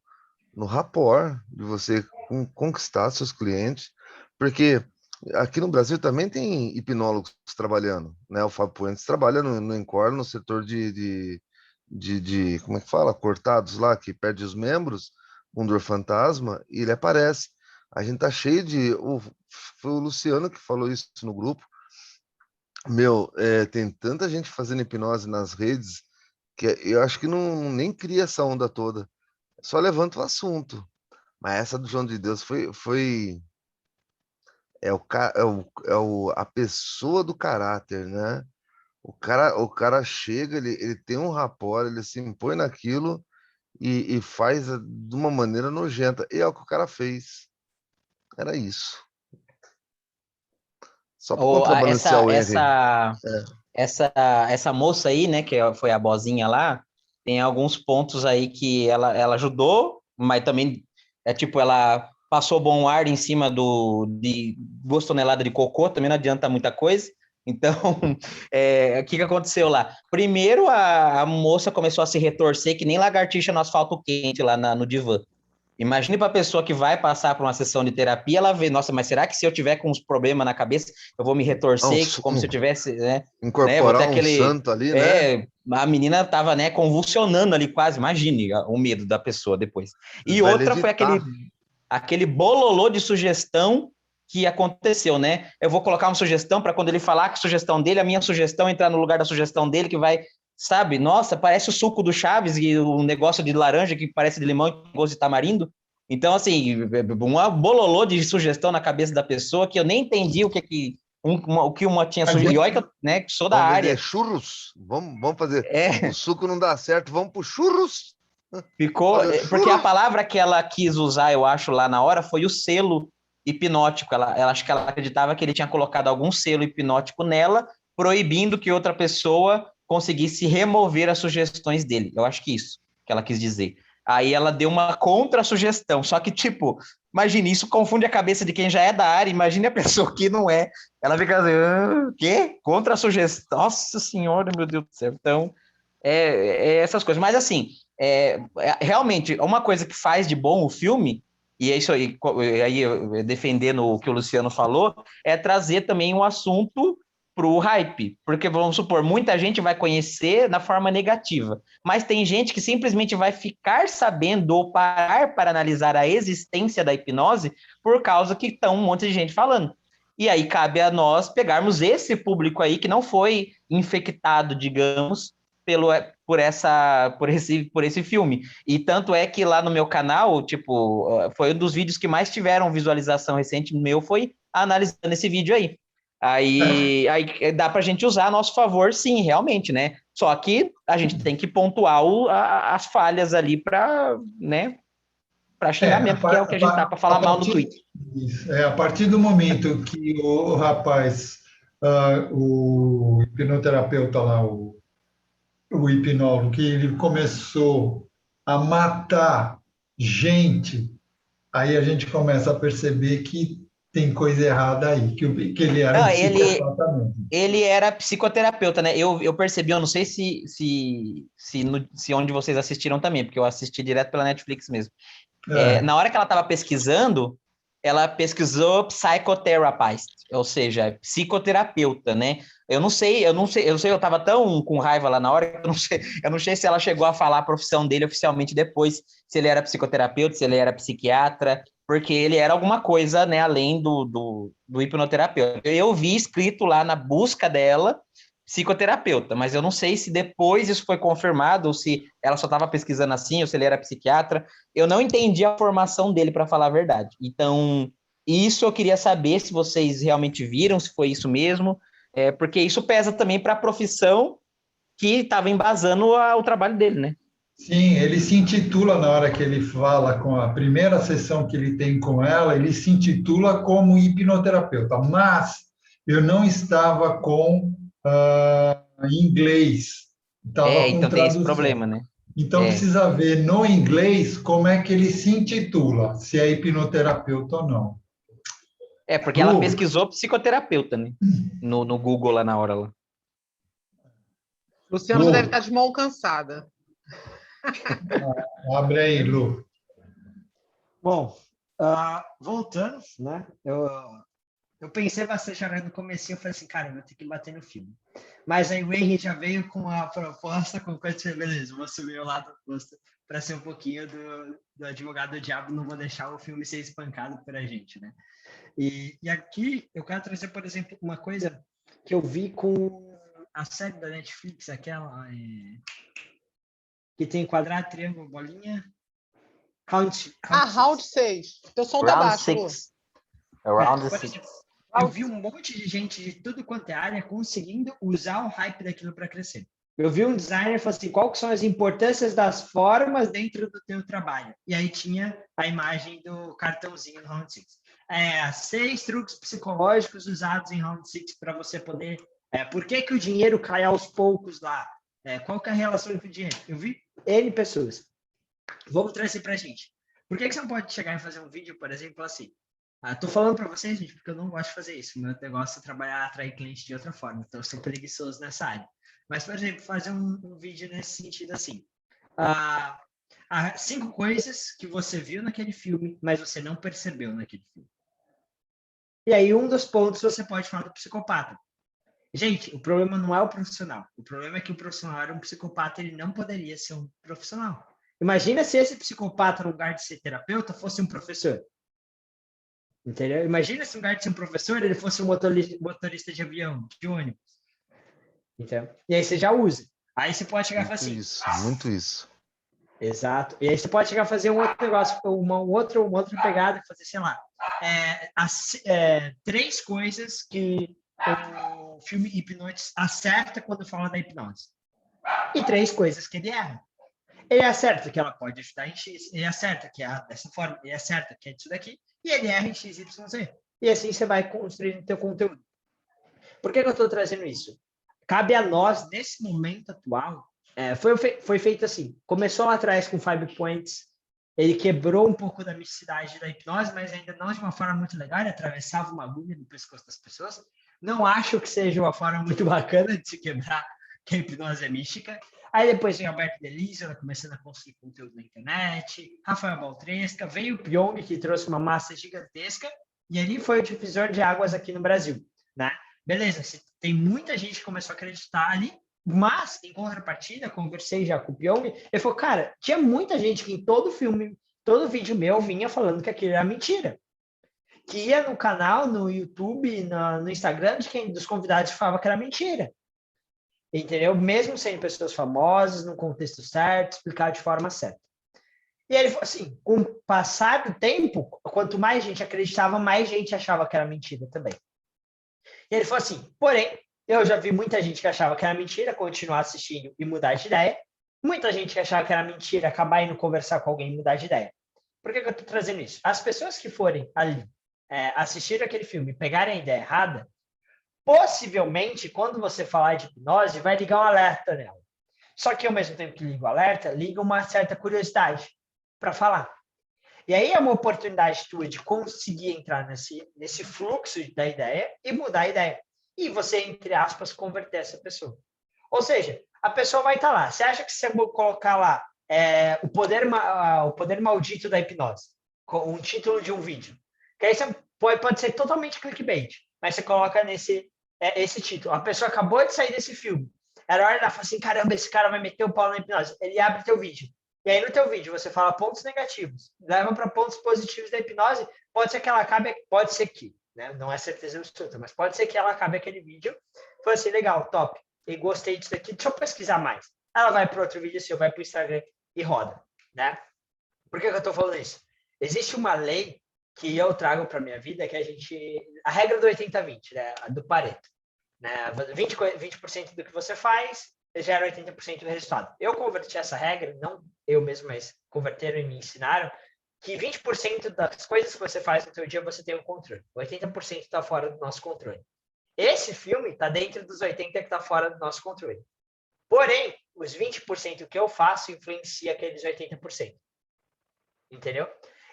rapport, de você conquistar seus clientes, porque aqui no Brasil também tem hipnólogos trabalhando, né? O Fábio Puentes trabalha no Encore, no setor como é que fala? Cortados lá, que perde os membros, um dor fantasma, e ele aparece. A gente tá cheio foi o Luciano que falou isso no grupo. Meu, tem tanta gente fazendo hipnose nas redes que eu acho que não nem cria essa onda toda. Só levanta o assunto. Mas essa do João de Deus foi a pessoa do caráter, né? O cara chega, ele tem um rapport, ele se impõe naquilo e faz de uma maneira nojenta. E é o que o cara fez. Era isso. Só para
Ou
contrabalancear o Henry.
essa moça aí, né, que foi a bozinha lá, tem alguns pontos aí que ela ajudou, mas também tipo, ela passou bom ar em cima de 2 toneladas de cocô, também não adianta muita coisa. Então, o que aconteceu lá? Primeiro, a moça começou a se retorcer que nem lagartixa no asfalto quente lá no divã. Imagine para a pessoa que vai passar por uma sessão de terapia, ela vê, nossa, mas será que se eu tiver com uns problemas na cabeça, eu vou me retorcer como se eu tivesse, né? Vou ter
Incorporar um santo ali, né?
A menina estava, né, convulsionando ali quase, imagine o medo da pessoa depois. E
Vai
outra foi
levitar.
aquele bololô de sugestão que aconteceu, né? Eu vou colocar uma sugestão para quando ele falar que a sugestão dele, a minha sugestão entrar no lugar da sugestão dele, que vai, sabe? Nossa, parece o suco do Chaves e o negócio de laranja que parece de limão e gosto de tamarindo. Então, assim, uma bololô de sugestão na cabeça da pessoa que eu nem entendi o que uma tinha sugerido. E olha que eu, né, que sou da
Vamos
área.
vender churros? Vamos fazer. O suco não dá certo, vamos pro churros?
Ficou, porque a palavra que ela quis usar, eu acho, lá na hora, foi o selo hipnótico. Ela acho que ela acreditava que ele tinha colocado algum selo hipnótico nela, proibindo que outra pessoa conseguisse remover as sugestões dele. Eu acho que isso que ela quis dizer. Aí ela deu uma contra-sugestão, só que, tipo, imagine, isso confunde a cabeça de quem já é da área, imagine a pessoa que não é. Ela fica assim, o quê? Contra-sugestão? Nossa Senhora, meu Deus do céu. Então, essas coisas. Mas, assim, realmente, uma coisa que faz de bom o filme, e é isso aí, defendendo o que o Luciano falou, é trazer também um assunto para o hype, porque vamos supor, muita gente vai conhecer na forma negativa, mas tem gente que simplesmente vai ficar sabendo ou parar para analisar a existência da hipnose por causa que estão um monte de gente falando. E aí cabe a nós pegarmos esse público aí que não foi infectado, digamos, por esse filme. E tanto é que lá no meu canal, tipo, foi um dos vídeos que mais tiveram visualização recente meu, foi analisando esse vídeo aí. Aí dá pra gente usar a nosso favor, sim, realmente, né? Só que a gente tem que pontuar as falhas ali para, né, para xingar mesmo, porque é o que a gente tá para falar mal no Twitter.
A partir do momento que o rapaz, o hipnoterapeuta lá, o hipnólogo, que ele começou a matar gente, aí a gente começa a perceber que tem coisa errada aí, que ele era um psicopata mesmo.
Ele era psicoterapeuta, né? Eu percebi, eu não sei se onde vocês assistiram também, porque eu assisti direto pela Netflix mesmo. Na hora que ela estava pesquisando, ela pesquisou psychotherapist, ou seja, psicoterapeuta, né? Eu estava tão com raiva lá na hora que eu não sei se ela chegou a falar a profissão dele oficialmente depois, se ele era psicoterapeuta, se ele era psiquiatra, porque ele era alguma coisa, né, além do hipnoterapeuta. Eu vi escrito lá na busca dela psicoterapeuta, mas eu não sei se depois isso foi confirmado, ou se ela só estava pesquisando assim, ou se ele era psiquiatra. Eu não entendi a formação dele, para falar a verdade. Então, isso eu queria saber se vocês realmente viram, se foi isso mesmo, porque isso pesa também para a profissão que estava embasando o trabalho dele, né?
Sim, ele se intitula, na hora que ele fala com a primeira sessão que ele tem com ela, ele se intitula como hipnoterapeuta, mas eu não estava com inglês.
Então tem esse problema, né?
Então precisa ver no inglês como é que ele se intitula, se é hipnoterapeuta ou não.
Porque ela pesquisou psicoterapeuta, né? No Google lá na hora. Lá.
Luciana já deve estar de mão cansada.
Abre aí, Lu.
Bom, voltando, né? Eu pensei bastante agora no comecinho, eu falei assim, cara, eu vou ter que bater no filme. Mas aí o Henry já veio com a proposta, com coisa de beleza, vou assumir o lado oposto para ser um pouquinho do advogado do diabo, não vou deixar o filme ser espancado por a gente, né? E aqui eu quero trazer, por exemplo, uma coisa que eu vi com a série da Netflix, aquela que tem quadrado, triângulo, bolinha. Round
6. Teu som tá baixo, Lu.
Round 6.
Eu vi um monte de gente de tudo quanto é área conseguindo usar o hype daquilo para crescer. Eu vi um designer falando assim, quais são as importâncias das formas dentro do teu trabalho? E aí tinha a imagem do cartãozinho no Round 6. 6 truques psicológicos usados em Round 6 para você poder... por que o dinheiro cai aos poucos lá? Qual que é a relação com o dinheiro? Eu vi N pessoas. Vamos trazer para a gente. Por que você não pode chegar e fazer um vídeo, por exemplo, assim? Tô falando para vocês, gente, porque eu não gosto de fazer isso. Meu negócio é trabalhar, atrair cliente de outra forma. Então, eu sou preguiçoso nessa área. Mas, por exemplo, fazer um vídeo nesse sentido assim. 5 coisas que você viu naquele filme, mas você não percebeu naquele filme. E aí, um dos pontos você pode falar do psicopata. Gente, o problema não é o profissional. O problema é que o profissional era um psicopata, ele não poderia ser um profissional. Imagina se esse psicopata, no lugar de ser terapeuta, fosse um professor. Entendeu? Imagina se, no lugar de ser um professor, ele fosse um motorista de avião, de ônibus. Então, e aí você já usa. Aí você pode chegar e falar assim...
Muito isso.
Exato. E aí você pode chegar a fazer um outro negócio, uma outra pegada, fazer, sei lá, 3 coisas que o filme Hipnosis acerta quando fala da hipnose. E 3 coisas que ele erra. Ele acerta que ela pode ajudar em X, ele acerta que é dessa forma, ele acerta que é disso daqui, e ele erra em X, Y, Z. E assim você vai construindo o teu conteúdo. Por que eu estou trazendo isso? Cabe a nós, nesse momento atual, foi feito assim, começou lá atrás com 5 Points, ele quebrou um pouco da misticidade da hipnose, mas ainda não de uma forma muito legal, ele atravessava uma agulha no pescoço das pessoas. Não acho que seja uma forma muito bacana de se quebrar que a hipnose é mística. Aí depois veio Alberto Delísio, ela começando a construir conteúdo na internet, Rafael Baltresca, veio o Pyong, que trouxe uma massa gigantesca, e ali foi o divisor de águas aqui no Brasil, né? Beleza, tem muita gente que começou a acreditar ali, mas, em contrapartida, conversei já com o Pyong, ele falou, cara, tinha muita gente que em todo filme, todo vídeo meu vinha falando que aquilo era mentira. Que ia no canal, no YouTube, no Instagram, dos convidados que falava que era mentira. Entendeu? Mesmo sendo pessoas famosas, no contexto certo, explicar de forma certa. E ele falou assim, com o passar do tempo, quanto mais gente acreditava, mais gente achava que era mentira também. E ele falou assim, porém, eu já vi muita gente que achava que era mentira, continuar assistindo e mudar de ideia. Muita gente que achava que era mentira, acabar indo conversar com alguém e mudar de ideia. Por que eu estou trazendo isso? As pessoas que forem ali assistir aquele filme e pegarem a ideia errada, possivelmente, quando você falar de hipnose, vai ligar um alerta nela. Só que, ao mesmo tempo que liga o alerta, liga uma certa curiosidade para falar. E aí é uma oportunidade tua de conseguir entrar nesse fluxo da ideia e mudar a ideia. E você, entre aspas, converter essa pessoa. Ou seja, a pessoa vai estar lá. Você acha que se você colocar lá o poder maldito da hipnose, com um título de um vídeo, que aí você pode ser totalmente clickbait, mas você coloca esse título. A pessoa acabou de sair desse filme. Era hora de falar assim, caramba, esse cara vai meter o pau na hipnose. Ele abre teu vídeo. E aí no teu vídeo você fala pontos negativos, leva para pontos positivos da hipnose, pode ser que ela acabe, pode ser que, né? Não é certeza absoluta, mas pode ser que ela acabe aquele vídeo, foi assim, legal, top, e gostei disso daqui, deixa eu pesquisar mais. Ela vai para outro vídeo seu, vai para o Instagram e roda, né? Por que eu estou falando isso? Existe uma lei que eu trago para minha vida, que a regra do 80-20, né? Do Pareto, né? 20% do que você faz gera 80% do resultado. Eu converti essa regra, não eu mesmo, mas converteram e me ensinaram, que 20% das coisas que você faz no seu dia você tem o controle. 80% está fora do nosso controle. Esse filme está dentro dos 80% que está fora do nosso controle. Porém, os 20% que eu faço influencia aqueles 80%. Entendeu?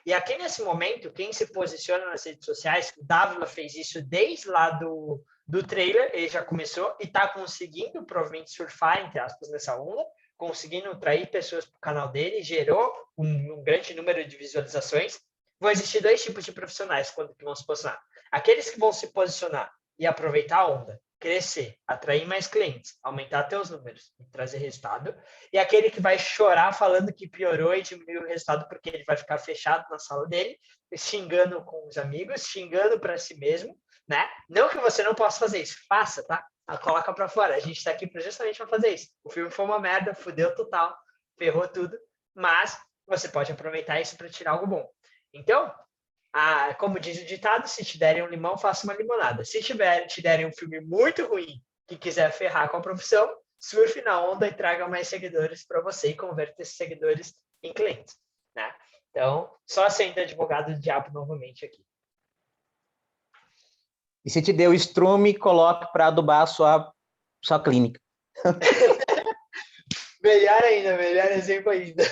E aqui nesse momento, quem se posiciona nas redes sociais, o Dávila fez isso desde lá do trailer, ele já começou e está conseguindo provavelmente surfar, entre aspas, nessa onda, conseguindo atrair pessoas para o canal dele, gerou um grande número de visualizações. Vão existir 2 tipos de profissionais quando que vão se posicionar. Aqueles que vão se posicionar e aproveitar a onda, crescer, atrair mais clientes, aumentar teus números e trazer resultado. E aquele que vai chorar falando que piorou e diminuiu o resultado porque ele vai ficar fechado na sala dele, xingando com os amigos, xingando para si mesmo, né? Não que você não possa fazer isso, faça, tá? Coloca para fora. A gente está aqui justamente para fazer isso. O filme foi uma merda, fudeu total, ferrou tudo, mas você pode aproveitar isso para tirar algo bom. Então, como diz o ditado, se te derem um limão, faça uma limonada. Se te derem um filme muito ruim que quiser ferrar com a profissão, surfe na onda e traga mais seguidores para você e converta esses seguidores em clientes, né? Então, só sendo advogado do diabo novamente aqui.
E se te deu estrume, coloque para adubar a sua clínica.
Melhor ainda, melhor exemplo ainda.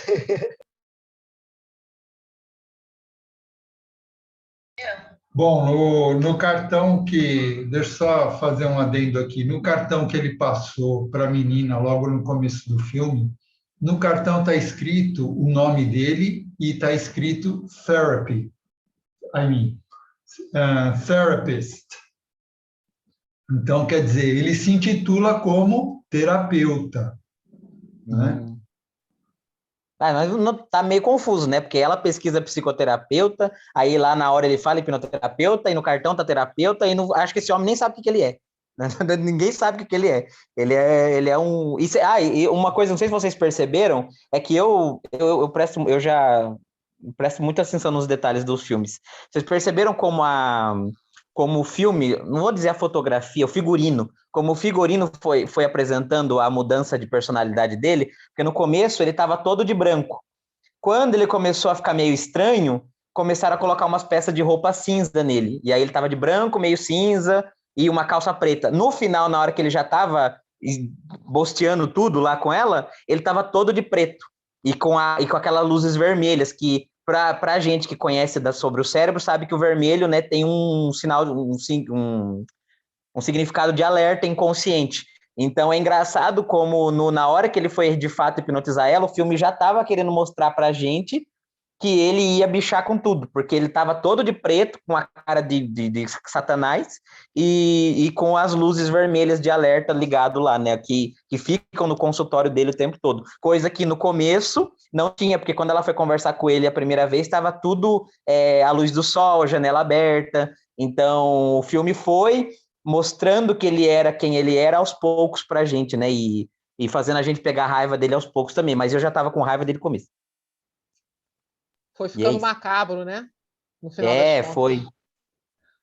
Bom, no cartão deixa eu só fazer um adendo aqui. No cartão que ele passou para a menina logo no começo do filme, no cartão está escrito o nome dele e está escrito therapy. Therapist. Então, quer dizer, ele se intitula como terapeuta, né?
Mas tá meio confuso, né? Porque ela pesquisa psicoterapeuta, aí lá na hora ele fala hipnoterapeuta, e no cartão tá terapeuta, e acho que esse homem nem sabe o que ele é. Ninguém sabe o que ele é. Ele é um... e uma coisa, não sei se vocês perceberam, é que eu já presto muita atenção nos detalhes dos filmes. Vocês perceberam como o filme, não vou dizer a fotografia, o figurino, como o figurino foi apresentando a mudança de personalidade dele, porque no começo ele estava todo de branco. Quando ele começou a ficar meio estranho, começaram a colocar umas peças de roupa cinza nele. E aí ele estava de branco, meio cinza, e uma calça preta. No final, na hora que ele já estava bosteando tudo lá com ela, ele estava todo de preto. E com aquelas luzes vermelhas que... Para a gente que conhece sobre o cérebro, sabe que o vermelho, né, tem um sinal, um significado de alerta inconsciente. Então, é engraçado como na hora que ele foi, de fato, hipnotizar ela, o filme já estava querendo mostrar para a gente que ele ia bichar com tudo, porque ele estava todo de preto, com a cara de Satanás, e com as luzes vermelhas de alerta ligado lá, né, que ficam no consultório dele o tempo todo. Coisa que no começo não tinha, porque quando ela foi conversar com ele a primeira vez, estava tudo à luz do sol, janela aberta. Então, o filme foi mostrando que ele era quem ele era aos poucos pra gente, né, e fazendo a gente pegar raiva dele aos poucos também, mas eu já estava com raiva dele no começo.
Foi ficando macabro, né? No final das contas.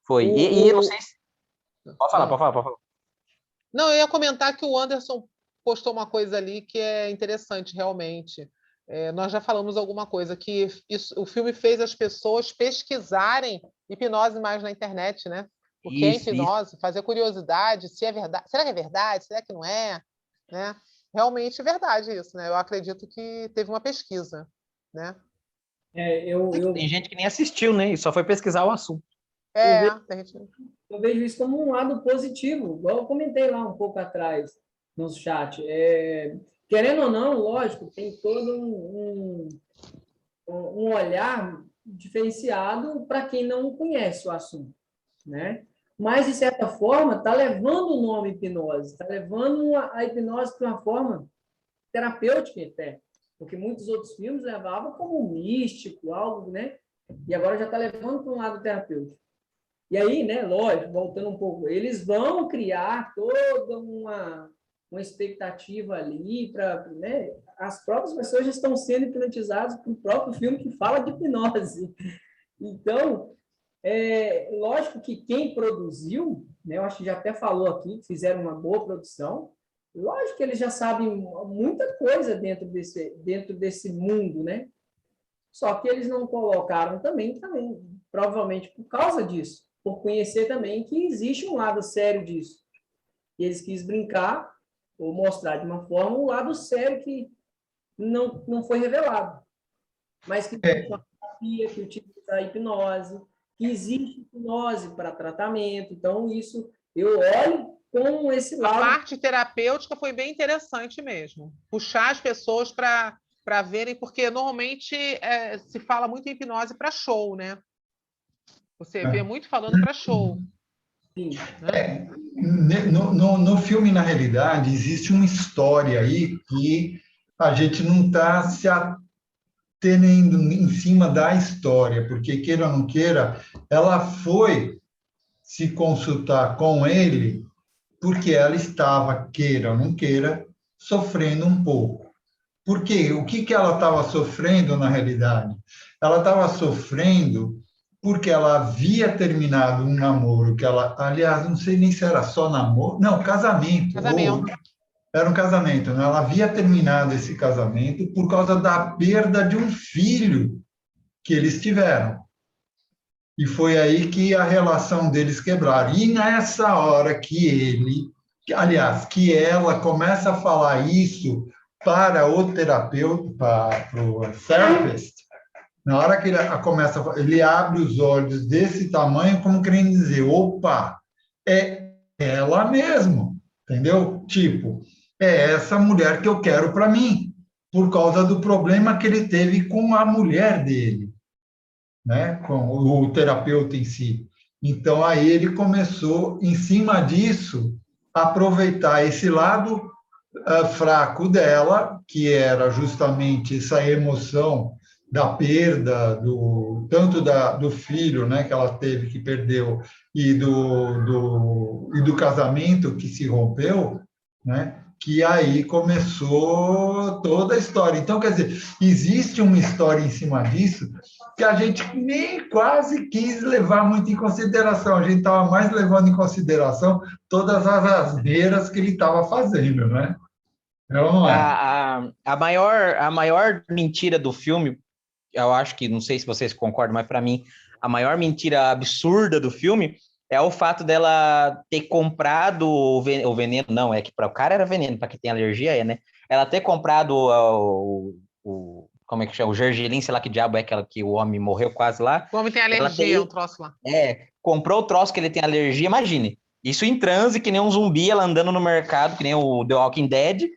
Foi. E eu não sei se... Pode falar.
Não, eu ia comentar que o Anderson postou uma coisa ali que é interessante, realmente. Nós já falamos alguma coisa, que o filme fez as pessoas pesquisarem hipnose mais na internet, né? O que é hipnose, fazer curiosidade, se é verdade, será que é verdade, será que não é? Né? Realmente é verdade isso, né? Eu acredito que teve uma pesquisa, né?
Tem gente que nem assistiu, né? E só foi pesquisar o assunto.
Eu vejo isso como um lado positivo, igual eu comentei lá um pouco atrás no chat. Querendo ou não, lógico, tem todo um olhar diferenciado para quem não conhece o assunto, né? Mas, de certa forma, está levando o nome hipnose, está levando a hipnose para uma forma terapêutica até. Porque muitos outros filmes levavam como místico, algo, né? E agora já está levando para um lado terapêutico. E aí, né, lógico, voltando um pouco, eles vão criar toda uma expectativa ali para, né? As próprias pessoas já estão sendo hipnotizadas pelo próprio filme que fala de hipnose. Então, lógico que quem produziu, né, eu acho que já até falou aqui, que fizeram uma boa produção. Lógico que eles já sabem muita coisa dentro desse mundo, né? Só que eles não colocaram também, provavelmente por causa disso, por conhecer também que existe um lado sério disso. E eles quis brincar ou mostrar de uma forma um lado sério que não foi revelado, mas que existe uma terapia que utiliza a hipnose, que existe hipnose para tratamento. Então, isso eu olho com esse
A
lado.
parte terapêutica foi bem interessante mesmo. Puxar as pessoas para verem, porque normalmente se fala muito em hipnose para show, né? Você vê muito falando para show.
Sim.
Né?
No filme, na realidade, existe uma história aí que a gente não está se atendendo em cima da história, porque, queira ou não queira, ela foi se consultar com ele porque ela estava, queira ou não queira, sofrendo um pouco. Por quê? O que ela estava sofrendo na realidade? Ela estava sofrendo porque ela havia terminado um namoro que ela, aliás, não sei nem se era só namoro, não, casamento.
Casamento.
Era um casamento, né? Ela havia terminado esse casamento por causa da perda de um filho que eles tiveram. E foi aí que a relação deles quebraram. E nessa hora que aliás, que ela começa a falar isso para o terapeuta, para o therapist, na hora que ele começa, ele abre os olhos desse tamanho, como querendo dizer, opa, é ela mesmo, entendeu? Tipo, é essa mulher que eu quero para mim, por causa do problema que ele teve com a mulher dele, né? Com o terapeuta em si. Então, aí ele começou, em cima disso, a aproveitar esse lado fraco dela, que era justamente essa emoção da perda, tanto do filho, né, que ela teve, que perdeu, e do casamento que se rompeu, né, que aí começou toda a história. Então, quer dizer, existe uma história em cima disso que a gente nem quase quis levar muito em consideração. A gente estava mais levando em consideração todas as asneiras que ele estava fazendo, né? Não é.
A maior mentira do filme, eu acho que, não sei se vocês concordam, mas para mim, a maior mentira absurda do filme é o fato dela ter comprado o veneno. Não, é que para o cara era veneno, para quem tem alergia né? Ela ter comprado como é que chama? O gergelim, sei lá que diabo é aquela que o homem morreu quase lá.
O homem tem alergia, um troço lá.
Comprou o troço que ele tem alergia, imagine. Isso em transe, que nem um zumbi, ela andando no mercado, que nem o The Walking Dead,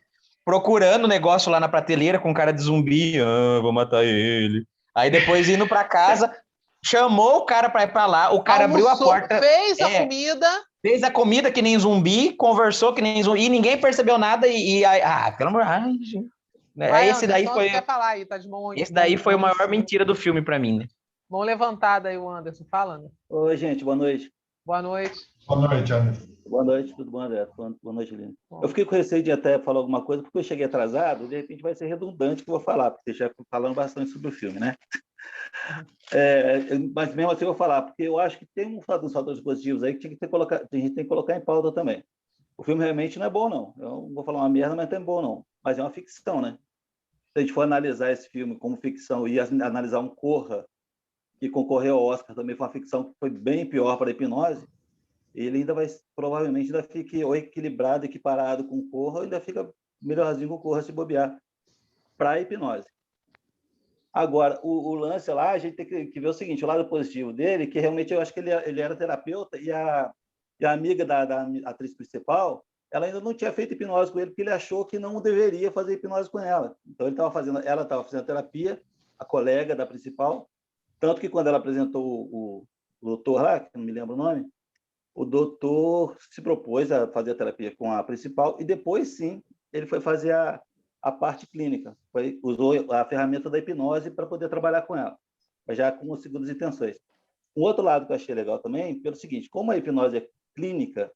procurando o negócio lá na prateleira com cara de zumbi, vou matar ele. Aí depois indo para casa, chamou o cara para ir para lá, o cara abriu a porta,
fez a comida,
fez a comida que nem zumbi, conversou que nem zumbi, e ninguém percebeu nada pelo amor de Deus. Esse daí foi
falar aí, tá de bom,
esse daí foi a maior mentira do filme para mim, né?
Mão levantada aí, o Anderson, fala, né?
Oi, gente, boa noite.
Boa noite.
Boa noite, Anderson.
Boa noite, tudo bom, André? Boa noite, Lina. Eu fiquei com receio de até falar alguma coisa, porque eu cheguei atrasado, de repente vai ser redundante o que eu vou falar, porque já falando bastante sobre o filme, né? Mas mesmo assim eu vou falar, porque eu acho que tem uns fatores positivos aí que a gente tem que colocar em pauta também. O filme realmente não é bom, não. Eu não vou falar uma merda, mas não é bom, não. Mas é uma ficção, né? Se a gente for analisar esse filme como ficção e analisar um Corra, que concorreu ao Oscar também, foi uma ficção que foi bem pior para a Hipnose, ele ainda provavelmente ainda fica equilibrado, equiparado com o Corra, ainda fica melhorzinho com o Corra se bobear para a Hipnose. Agora, o lance lá, a gente tem que ver o seguinte, o lado positivo dele, que realmente eu acho que ele era terapeuta e a amiga da atriz principal, ela ainda não tinha feito hipnose com ele, porque ele achou que não deveria fazer hipnose com ela. Então, ela estava fazendo terapia, a colega da principal, tanto que quando ela apresentou o doutor lá, que não me lembro o nome, o doutor se propôs a fazer a terapia com a principal e depois, sim, ele foi fazer a parte clínica. Usou a ferramenta da hipnose para poder trabalhar com ela, mas já com segundas intenções. Um outro lado que eu achei legal também, pelo seguinte, como a hipnose é clínica,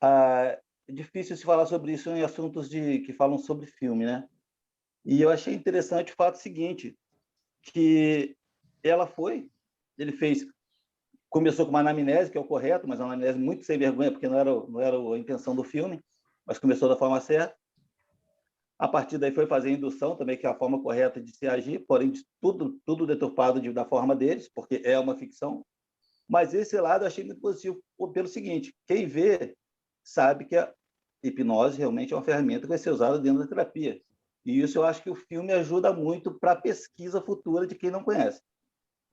é difícil se falar sobre isso em assuntos que falam sobre filme, né? E eu achei interessante o fato seguinte, que começou com uma anamnese, que é o correto, mas uma anamnese muito sem vergonha, porque não era a intenção do filme, mas começou da forma certa. A partir daí foi fazer a indução também, que é a forma correta de se agir, porém tudo deturpado da forma deles, porque é uma ficção. Mas esse lado eu achei muito positivo pelo seguinte, quem vê sabe que hipnose realmente é uma ferramenta que vai ser usada dentro da terapia. E isso eu acho que o filme ajuda muito para a pesquisa futura de quem não conhece.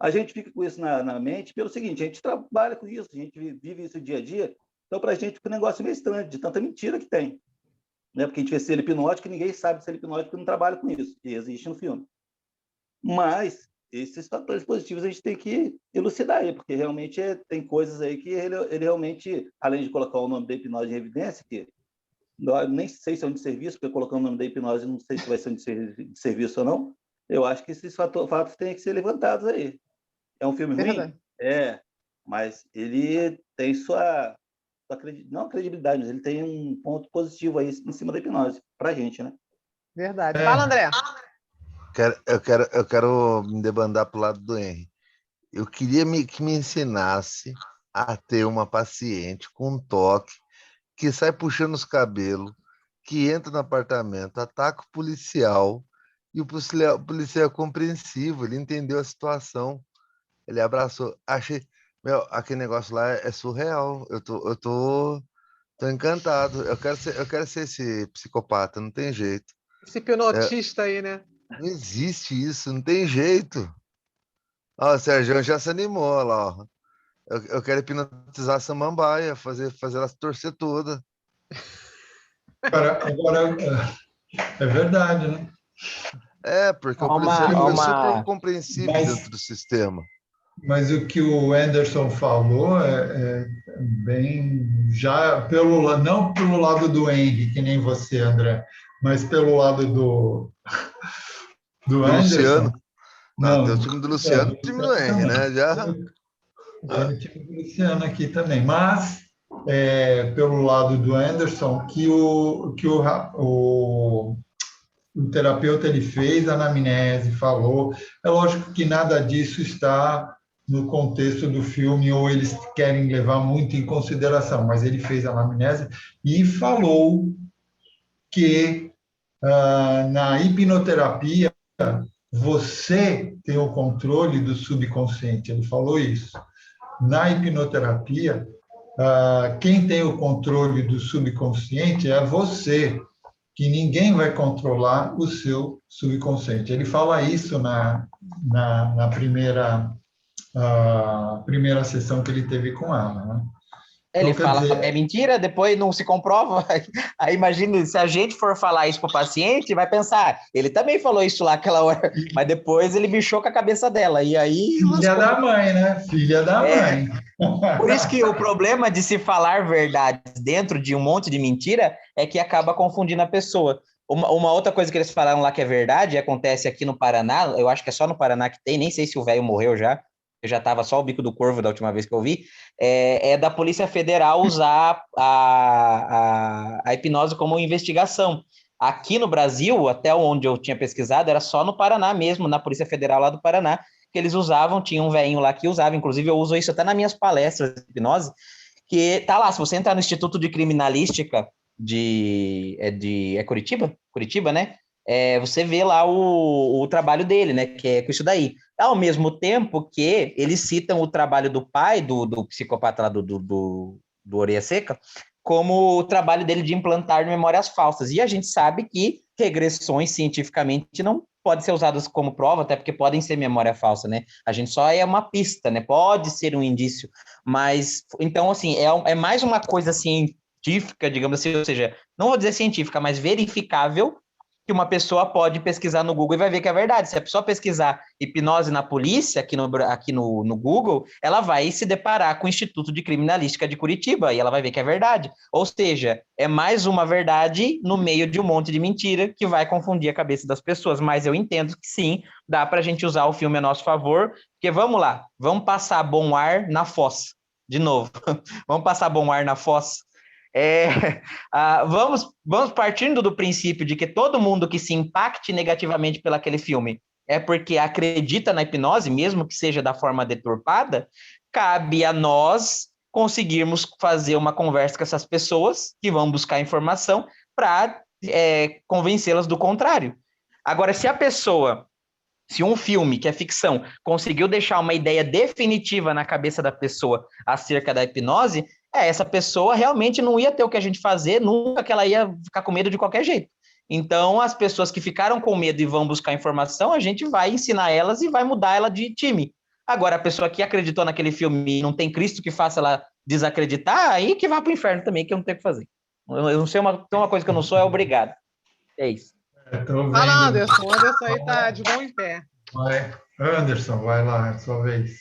A gente fica com isso na mente pelo seguinte, a gente trabalha com isso, a gente vive isso dia a dia, então para a gente fica um negócio meio estranho, de tanta mentira que tem. Né? Porque a gente vê ser hipnótico, ninguém sabe ser hipnótico porque não trabalha com isso, que existe no filme. Mas esses fatores positivos a gente tem que elucidar aí, porque realmente tem coisas aí que ele realmente, além de colocar o nome da hipnose em evidência, que eu nem sei se é um desserviço, porque colocando o nome da hipnose não sei se vai ser um desserviço ou não, eu acho que esses fatos têm que ser levantados aí. É um filme ruim? É, mas ele tem sua não credibilidade, mas ele tem um ponto positivo aí em cima da hipnose, pra gente, né?
Verdade. Fala, André.
Eu quero me debandar pro lado do Henry. Eu queria que me ensinasse a ter uma paciente com toque que sai puxando os cabelos, que entra no apartamento, ataca o policial, e o policial é compreensivo, ele entendeu a situação, ele abraçou. Achei, aquele negócio lá é surreal. Eu tô encantado. Eu quero ser esse psicopata, não tem jeito.
Esse hipnotista aí, né?
Não existe isso, não tem jeito. Ó, o Sérgio já se animou lá, ó. Eu quero hipnotizar a Samambaia, fazer ela se torcer toda.
Agora é verdade, né?
Porque o policial foi super compreensível dentro do sistema.
Mas o que o Anderson falou é bem já não pelo lado do Henry, que nem você, André, mas pelo lado do Anderson.
Luciano.
Não,
tem o time do Luciano e o time do Henry, né?
Tem o time do Luciano aqui também, mas pelo lado do Anderson, que o terapeuta ele fez a anamnese, falou. É lógico que nada disso está no contexto do filme, ou eles querem levar muito em consideração, mas ele fez a anamnese e falou que na hipnoterapia você tem o controle do subconsciente. Ele falou isso. Na hipnoterapia, quem tem o controle do subconsciente é você, que ninguém vai controlar o seu subconsciente. Ele fala isso na primeira sessão que ele teve com ela, né?
Ele fala, é mentira, depois não se comprova. Aí imagina, se a gente for falar isso para o paciente, vai pensar, ele também falou isso lá aquela hora, mas depois ele bichou com a cabeça dela. E aí.
Filha da mãe, né? Filha da mãe.
Por isso que o problema de se falar verdade dentro de um monte de mentira é que acaba confundindo a pessoa. Uma outra coisa que eles falaram lá que é verdade, acontece aqui no Paraná, eu acho que é só no Paraná que tem, nem sei se o velho morreu já. Eu já estava só o bico do corvo da última vez que eu vi, é da Polícia Federal usar a hipnose como investigação. Aqui no Brasil, até onde eu tinha pesquisado, era só no Paraná mesmo, na Polícia Federal lá do Paraná, que eles usavam, tinha um velhinho lá que usava, inclusive eu uso isso até nas minhas palestras de hipnose, que tá lá, se você entrar no Instituto de Criminalística de Curitiba? Curitiba, né? Você vê lá o trabalho dele, né? Que é com isso daí. Ao mesmo tempo que eles citam o trabalho do pai, do psicopata lá do Orelha Seca, como o trabalho dele de implantar memórias falsas. E a gente sabe que regressões cientificamente não podem ser usadas como prova, até porque podem ser memória falsa, né? A gente só é uma pista, né? Pode ser um indício. Mas, então, assim, é mais uma coisa científica, digamos assim, ou seja, não vou dizer científica, mas verificável, que uma pessoa pode pesquisar no Google e vai ver que é verdade. Se a pessoa pesquisar hipnose na polícia, aqui no Google, ela vai se deparar com o Instituto de Criminalística de Curitiba e ela vai ver que é verdade. Ou seja, é mais uma verdade no meio de um monte de mentira que vai confundir a cabeça das pessoas. Mas eu entendo que sim, dá para a gente usar o filme a nosso favor, porque vamos lá, vamos passar bom ar na fossa. De novo, vamos passar bom ar na fossa. Vamos partindo do princípio de que todo mundo que se impacte negativamente pelo aquele filme é porque acredita na hipnose, mesmo que seja da forma deturpada, cabe a nós conseguirmos fazer uma conversa com essas pessoas que vão buscar informação para convencê-las do contrário. Agora, se um filme, que é ficção, conseguiu deixar uma ideia definitiva na cabeça da pessoa acerca da hipnose, essa pessoa realmente não ia ter o que a gente fazer, nunca que ela ia ficar com medo de qualquer jeito. Então, as pessoas que ficaram com medo e vão buscar informação, a gente vai ensinar elas e vai mudar ela de time. Agora, a pessoa que acreditou naquele filme e não tem Cristo que faça ela desacreditar, aí que vai pro inferno também, que eu não tenho o que fazer. Eu não sei, tem uma coisa que eu não sou, é obrigado. É isso.
Fala, Anderson. O Anderson aí tá de bom em pé.
Vai. Anderson, vai lá, é sua vez.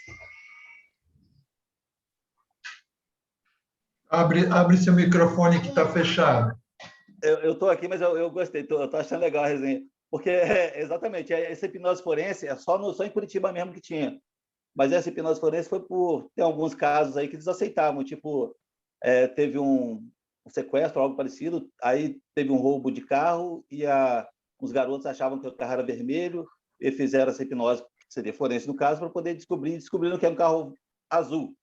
Abre seu microfone que está fechado.
Eu estou aqui, mas eu gostei, eu estou achando legal a resenha. Porque, exatamente, essa hipnose forense é só em Curitiba mesmo que tinha. Mas essa hipnose forense foi por... Tem alguns casos aí que eles aceitavam, tipo, teve um sequestro, algo parecido, aí teve um roubo de carro e os garotos achavam que o carro era vermelho e fizeram essa hipnose, que seria forense no caso, para poder descobrindo que era um carro azul.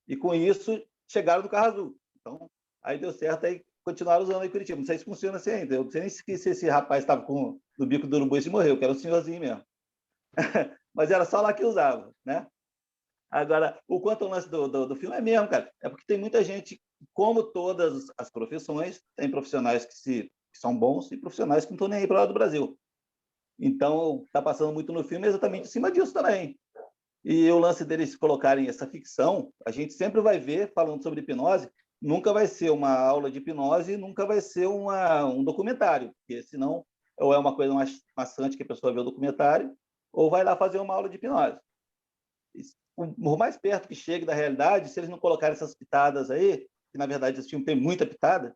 E com isso, chegaram no carro azul. Então, aí deu certo, aí continuaram usando aí em Curitiba. Não sei se funciona assim ainda. Eu não sei nem se esse rapaz estava no bico do urubu e se morreu, que era um senhorzinho mesmo. Mas era só lá que usava, né? Agora, o quanto ao lance do filme é mesmo, cara. É porque tem muita gente, como todas as profissões, tem profissionais que são bons e profissionais que não estão nem aí para lá do Brasil. Então, está passando muito no filme exatamente em cima disso também. E o lance deles colocarem essa ficção, a gente sempre vai ver, falando sobre hipnose, nunca vai ser uma aula de hipnose, nunca vai ser um documentário, porque senão ou é uma coisa mais maçante que a pessoa vê o documentário, ou vai lá fazer uma aula de hipnose. Por mais perto que chegue da realidade, se eles não colocarem essas pitadas aí, que na verdade esse filme tem muita pitada,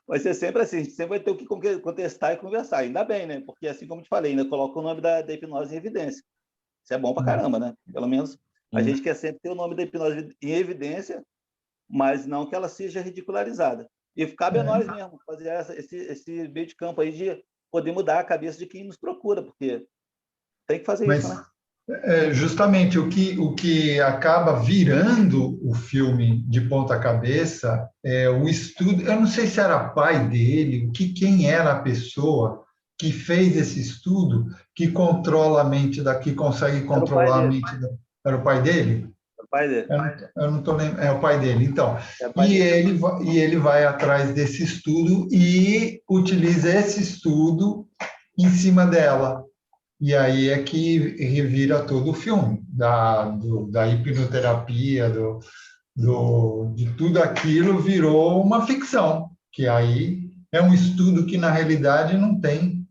vai ser sempre assim, a gente sempre vai ter o que contestar e conversar. Ainda bem, né? Porque assim como eu te falei, ainda coloca o nome da hipnose em evidência. Isso é bom pra caramba, né? Pelo menos a gente quer sempre ter o nome da hipnose em evidência, mas não que ela seja ridicularizada. E cabe a nós mesmo fazer esse meio de campo aí de poder mudar a cabeça de quem nos procura, porque tem que fazer isso, né?
Justamente o que acaba virando o filme de ponta cabeça é o estudo. Eu não sei se era pai dele, quem era a pessoa que fez esse estudo, que controla a mente que consegue controlar a mente era o pai dele?
É o pai dele.
Eu não estou lembrando. É o pai dele, então.
Dele.
Ele vai atrás desse estudo e utiliza esse estudo em cima dela. E aí é que revira todo o filme, da hipnoterapia, de tudo aquilo virou uma ficção, que aí é um estudo que, na realidade, não tem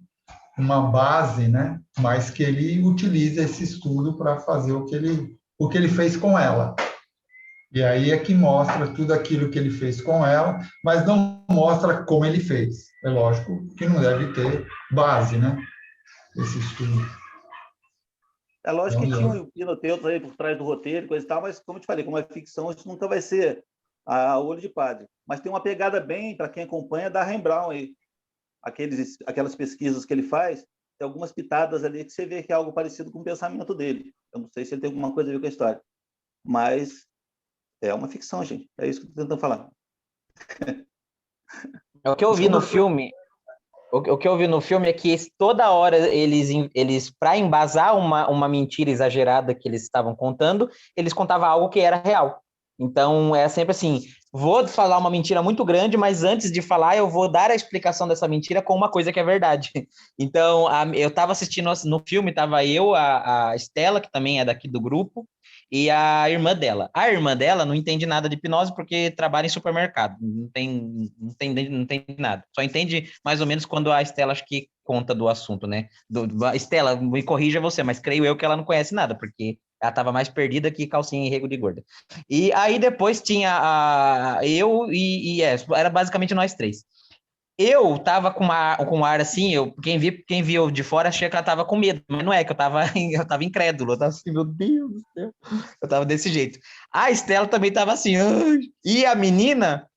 uma base, né? Mas que ele utiliza esse estudo para fazer o que ele fez com ela. E aí é que mostra tudo aquilo que ele fez com ela, mas não mostra como ele fez. É lógico que não deve ter base, né? Esse estudo.
É lógico que tinha um pinoteus aí por trás do roteiro, coisa e tal, mas como eu te falei, como é ficção, isso nunca vai ser a olho de padre. Mas tem uma pegada bem, para quem acompanha, da Haim Brown aí. Aquelas pesquisas que ele faz, tem algumas pitadas ali que você vê que é algo parecido com o pensamento dele. Eu não sei se ele tem alguma coisa a ver com a história. Mas é uma ficção, gente. É isso que eu estou tentando falar.
O que eu vi no filme... O que eu vi no filme é que toda hora eles para embasar uma mentira exagerada que eles estavam contando, eles contavam algo que era real. Então, é sempre assim, vou falar uma mentira muito grande, mas antes de falar, eu vou dar a explicação dessa mentira com uma coisa que é verdade. Então, eu estava assistindo no filme, estava eu, a Estela, que também é daqui do grupo, e a irmã dela. A irmã dela não entende nada de hipnose porque trabalha em supermercado, não tem nada. Só entende mais ou menos quando a Estela acho que conta do assunto, né? Estela, me corrija você, mas creio eu que ela não conhece nada, porque ela estava mais perdida que calcinha em rego de gorda. E aí depois tinha eu era basicamente nós três. Eu tava com um ar assim, quem viu de fora achei que ela tava com medo, mas não é, que eu tava incrédulo, eu tava assim, meu Deus do céu, eu tava desse jeito. A Estela também tava assim, ai. E a menina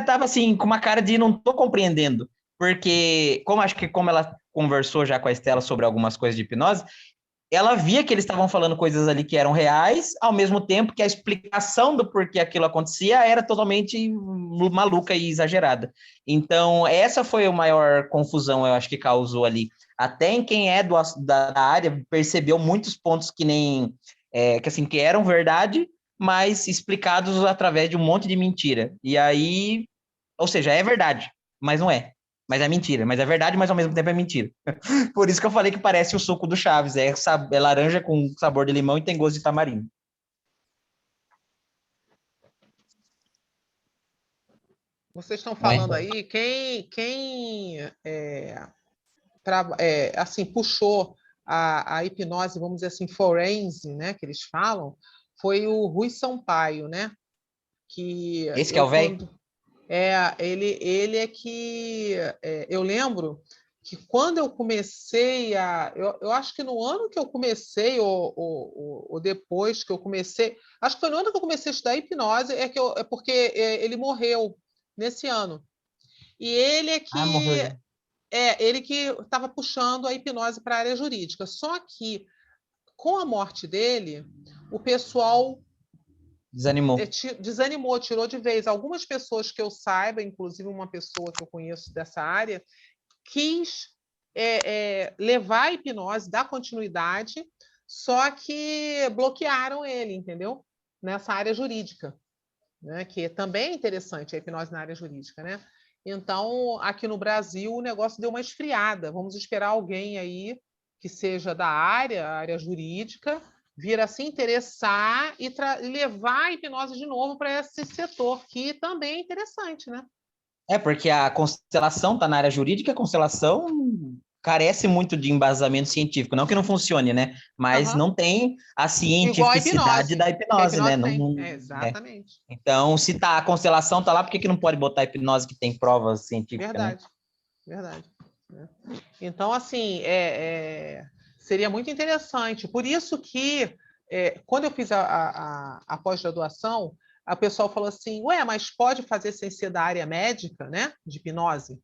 tava assim, com uma cara de não tô compreendendo, porque como ela conversou já com a Estela sobre algumas coisas de hipnose, ela via que eles estavam falando coisas ali que eram reais, ao mesmo tempo que a explicação do porquê aquilo acontecia era totalmente maluca e exagerada. Então, essa foi a maior confusão, eu acho, que causou ali. Até em quem é da área percebeu muitos pontos que eram verdade, mas explicados através de um monte de mentira. E aí, ou seja, é verdade, mas não é. Mas é mentira, mas é verdade, mas ao mesmo tempo é mentira. Por isso que eu falei que parece o suco do Chaves. É laranja com sabor de limão e tem gosto de tamarindo.
Vocês estão
Não é?
falando aí, quem assim, puxou a hipnose, vamos dizer assim, forense, né, que eles falam, foi o Rui Sampaio, né? Que
Esse que é o velho?
ele é que eu lembro que quando eu comecei eu acho que no ano que eu comecei ou depois que eu comecei, acho que foi no ano que eu comecei a estudar hipnose, é porque ele morreu nesse ano. E
Ah, morreu já.
ele que estava puxando a hipnose para a área jurídica. Só que com a morte dele, o pessoal
Desanimou.
desanimou, tirou de vez. Algumas pessoas que eu saiba, inclusive uma pessoa que eu conheço dessa área, quis levar a hipnose, dar continuidade, só que bloquearam ele, entendeu? Nessa área jurídica, né? Que também é interessante a hipnose na área jurídica, né? Então, aqui no Brasil, o negócio deu uma esfriada. Vamos esperar alguém aí que seja da área jurídica, vir a se interessar e levar a hipnose de novo para esse setor, que também é interessante, né?
Porque a constelação está na área jurídica, a constelação carece muito de embasamento científico. Não que não funcione, né? Mas não tem a
Igual a
cientificidade
hipnose.
da
Que a
hipnose, né?
hipnose tem.
Não,
Exatamente.
Então, se a constelação está lá, por que não pode botar a hipnose que tem provas científicas,
verdade,
né?
Verdade. Então, assim, seria muito interessante. Por isso que, quando eu fiz a pós-graduação, a pessoa falou assim, ué, mas pode fazer sem ser da área médica, né? De hipnose?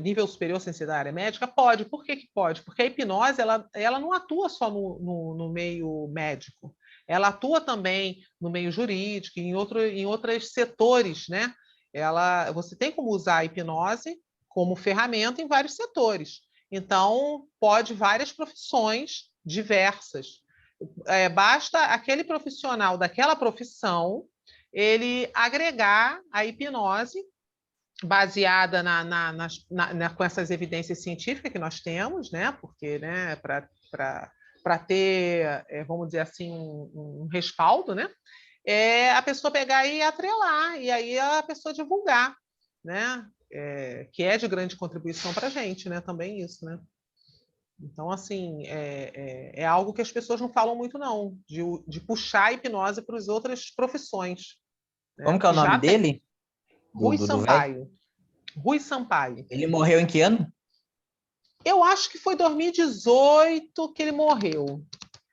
Nível superior sem ser da área médica? Pode. Por que pode? Porque a hipnose, ela não atua só no meio médico. Ela atua também no meio jurídico, em outros setores, né? Você tem como usar a hipnose como ferramenta em vários setores. Então, pode várias profissões diversas. Basta aquele profissional daquela profissão ele agregar a hipnose baseada com essas evidências científicas que nós temos, né? Porque, né, para ter, vamos dizer assim, um respaldo, né? A pessoa pegar e atrelar, e aí a pessoa divulgar, né? Que é de grande contribuição para a gente, né? Também isso, né? Então, assim, é algo que as pessoas não falam muito, não, de puxar a hipnose para as outras profissões. Né?
Como que é o nome dele?
Rui
Do velho?
Sampaio. Rui Sampaio.
Ele morreu em que ano?
Eu acho que foi 2018 que ele morreu.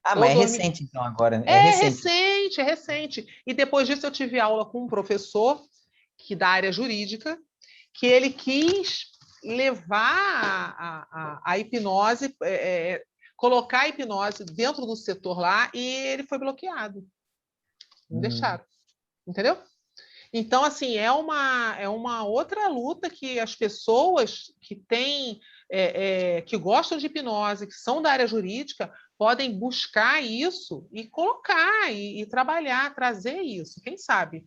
Mas é recente, então, agora.
É recente, é recente. E depois disso eu tive aula com um professor da área jurídica, que ele quis levar a hipnose, colocar a hipnose dentro do setor lá, e ele foi bloqueado. Não deixaram. Entendeu? Então, assim, é uma outra luta que as pessoas que têm, que gostam de hipnose, que são da área jurídica, podem buscar isso e colocar, e trabalhar, trazer isso. Quem sabe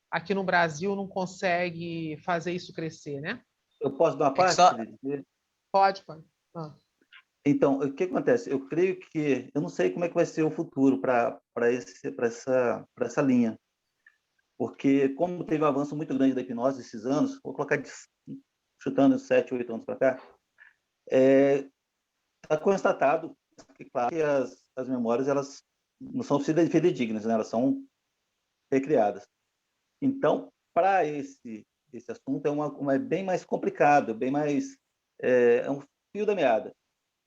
aqui no Brasil não consegue fazer isso crescer, né?
Eu posso dar uma parte?
Pode.
Então, o que acontece? Eu creio que... Eu não sei como é que vai ser o futuro para essa linha. Porque, como teve um avanço muito grande da hipnose esses anos, vou colocar chutando 7, 8 anos para cá, está constatado que, claro, que as memórias elas não são fidedignas, né? Elas são recriadas. Então, para esse assunto, é bem mais complicado, bem mais... É um fio da meada.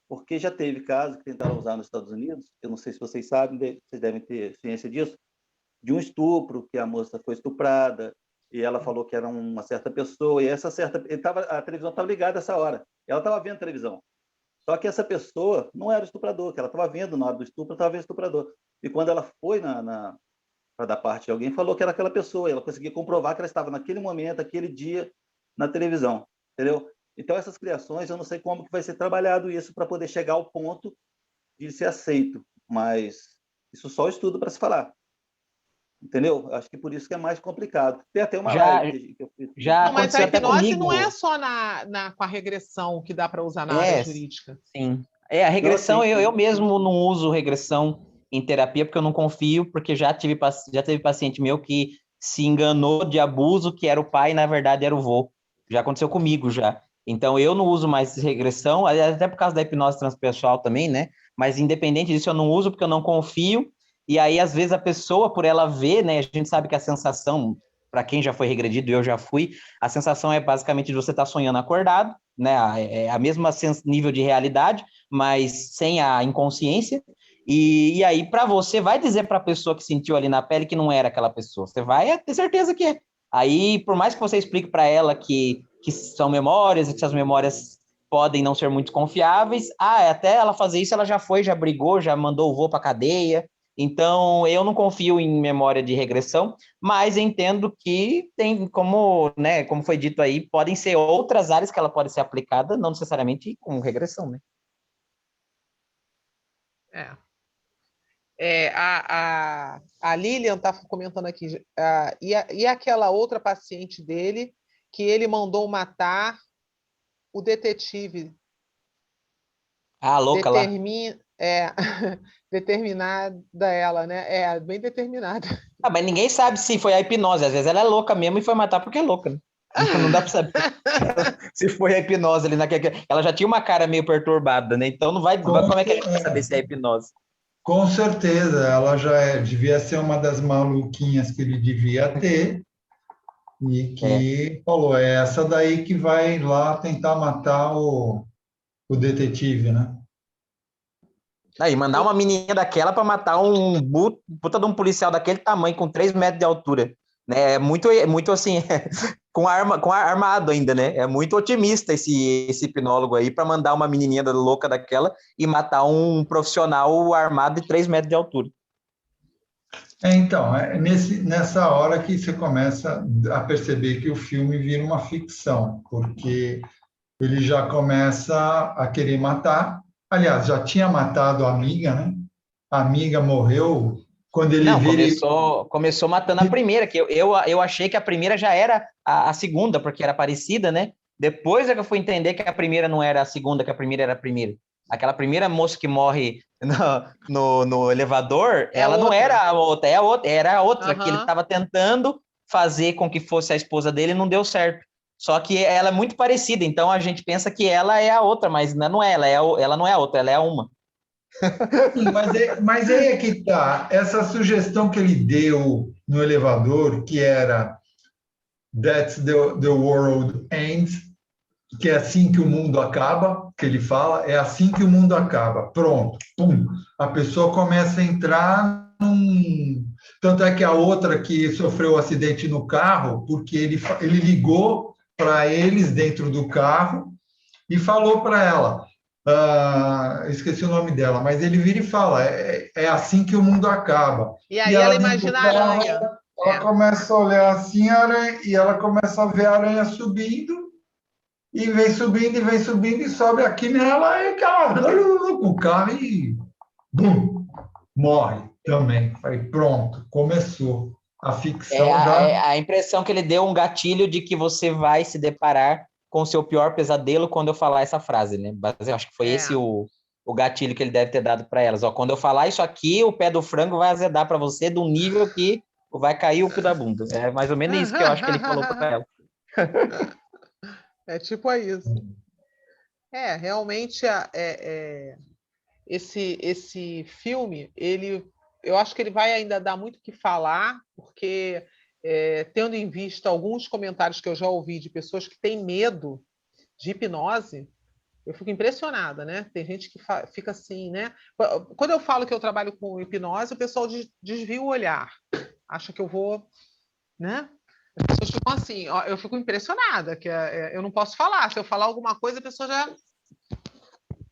Porque já teve casos que tentaram usar nos Estados Unidos, eu não sei se vocês sabem, vocês devem ter ciência disso, de um estupro, que a moça foi estuprada, e ela falou que era uma certa pessoa, e a televisão estava ligada essa hora, ela estava vendo televisão. Só que essa pessoa não era o estuprador, que ela estava vendo na hora do estupro, estava vendo o estuprador. E quando ela foi para dar parte de alguém, falou que era aquela pessoa, e ela conseguia comprovar que ela estava naquele momento, aquele dia, na televisão, entendeu? Então, essas criações, eu não sei como que vai ser trabalhado isso para poder chegar ao ponto de ser aceito, mas Isso só estudo para se falar. Entendeu? Acho que por isso que é mais complicado. Tem até uma
Já,
live que eu fiz.
já
Não, mas a
aconteceu até
hipnose não
comigo.
é só com a regressão que dá para usar na área
É,
jurídica.
sim. A regressão,
Não, sim,
eu
sim.
mesmo não uso regressão em terapia porque eu não confio, porque já teve paciente meu que se enganou de abuso, que era o pai e na verdade era o vô. Já aconteceu comigo já. Então eu não uso mais regressão, até por causa da hipnose transpessoal também, né? Mas independente disso eu não uso porque eu não confio. E aí às vezes a pessoa, por ela ver, né? A gente sabe que a sensação, para quem já foi regredido, eu já fui, a sensação é basicamente de você estar sonhando acordado, né? É a mesma nível de realidade, mas sem a inconsciência. E aí, para você, vai dizer para a pessoa que sentiu ali na pele que não era aquela pessoa. Você vai ter certeza que é. Aí, por mais que você explique para ela que são memórias e que essas memórias podem não ser muito confiáveis, até ela fazer isso, ela já foi, já brigou, já mandou o vô para cadeia. Então, eu não confio em memória de regressão, mas entendo que tem, como, né, como foi dito aí, podem ser outras áreas que ela pode ser aplicada, não necessariamente com regressão, né?
A Lilian está comentando aqui, e aquela outra paciente dele que ele mandou matar o detetive.
Louca lá.
Determinada ela, né? Bem determinada.
Mas ninguém sabe se foi a hipnose. Às vezes ela é louca mesmo e foi matar porque é louca, né? Não dá para saber se foi a hipnose ali naquela. Ela já tinha uma cara meio perturbada, né? Então como é que a gente vai saber se é hipnose?
Com certeza, ela já devia ser uma das maluquinhas que ele devia ter e que falou, é essa daí que vai lá tentar matar o detetive, né?
Aí, mandar uma menininha daquela para matar um puta de um policial daquele tamanho, com 3 metros de altura. Né? É muito assim, armado ainda, né? É muito otimista esse hipnólogo aí para mandar uma menininha louca daquela e matar um profissional armado de 3 metros de altura.
Então, é nessa hora que você começa a perceber que o filme vira uma ficção, porque ele já começa a querer matar. Aliás, já tinha matado a amiga, né? A amiga morreu quando ele
começou matando a primeira, que eu achei que a primeira já era a segunda, porque era parecida, né? Depois é que eu fui entender que a primeira não era a segunda, que a primeira era a primeira. Aquela primeira moça que morre no elevador, ela não era a outra, era a outra que ele estava tentando fazer com que fosse a esposa dele e não deu certo. Só que ela é muito parecida, então a gente pensa que ela é a outra, mas não é, ela não é a outra, ela é a uma.
Sim, mas aí é que está. Essa sugestão que ele deu no elevador, que era That's the world ends, que é assim que o mundo acaba, que ele fala, é assim que o mundo acaba. Pronto, pum. A pessoa começa a entrar num... Tanto é que a outra que sofreu o acidente no carro, porque ele ligou para eles dentro do carro e falou para ela, esqueci o nome dela, mas ele vira e fala, é assim que o mundo acaba.
E aí ela imagina a aranha.
Ela começa a olhar assim a aranha, e ela começa a ver a aranha subindo, e vem subindo, e sobe aqui nela, e o carro e bum, morre também. Aí pronto, começou. A ficção
a impressão que ele deu um gatilho de que você vai se deparar com o seu pior pesadelo quando eu falar essa frase, né? Mas eu acho que foi esse o gatilho que ele deve ter dado para elas. Ó, quando eu falar isso aqui, o pé do frango vai azedar para você de um nível que vai cair o cu da bunda. É mais ou menos isso que eu acho que ele falou para ela.
É tipo isso. Realmente esse filme, eu acho que ele vai ainda dar muito o que falar, porque tendo em vista alguns comentários que eu já ouvi de pessoas que têm medo de hipnose, eu fico impressionada, né? Tem gente que fica assim, né? Quando eu falo que eu trabalho com hipnose, o pessoal desvia o olhar, acha que eu vou, né? As pessoas ficam assim, eu fico impressionada, que eu não posso falar. Se eu falar alguma coisa, a pessoa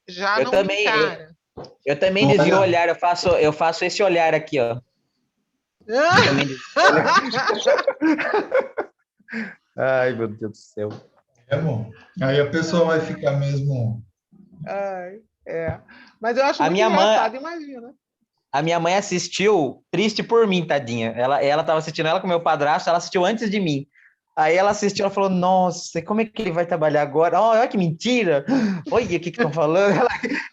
já não me encara.
Eu também desvio o olhar, eu faço esse olhar aqui, ó. Ai, meu Deus do céu.
É bom. Aí a pessoa vai ficar mesmo...
Mas eu acho muito engraçado, imagina.
A minha mãe assistiu triste por mim, tadinha. Ela tava assistindo ela com meu padrasto, ela assistiu antes de mim. Aí ela assistiu, ela falou, nossa, como é que ele vai trabalhar agora? Olha que mentira! Olha o que estão falando.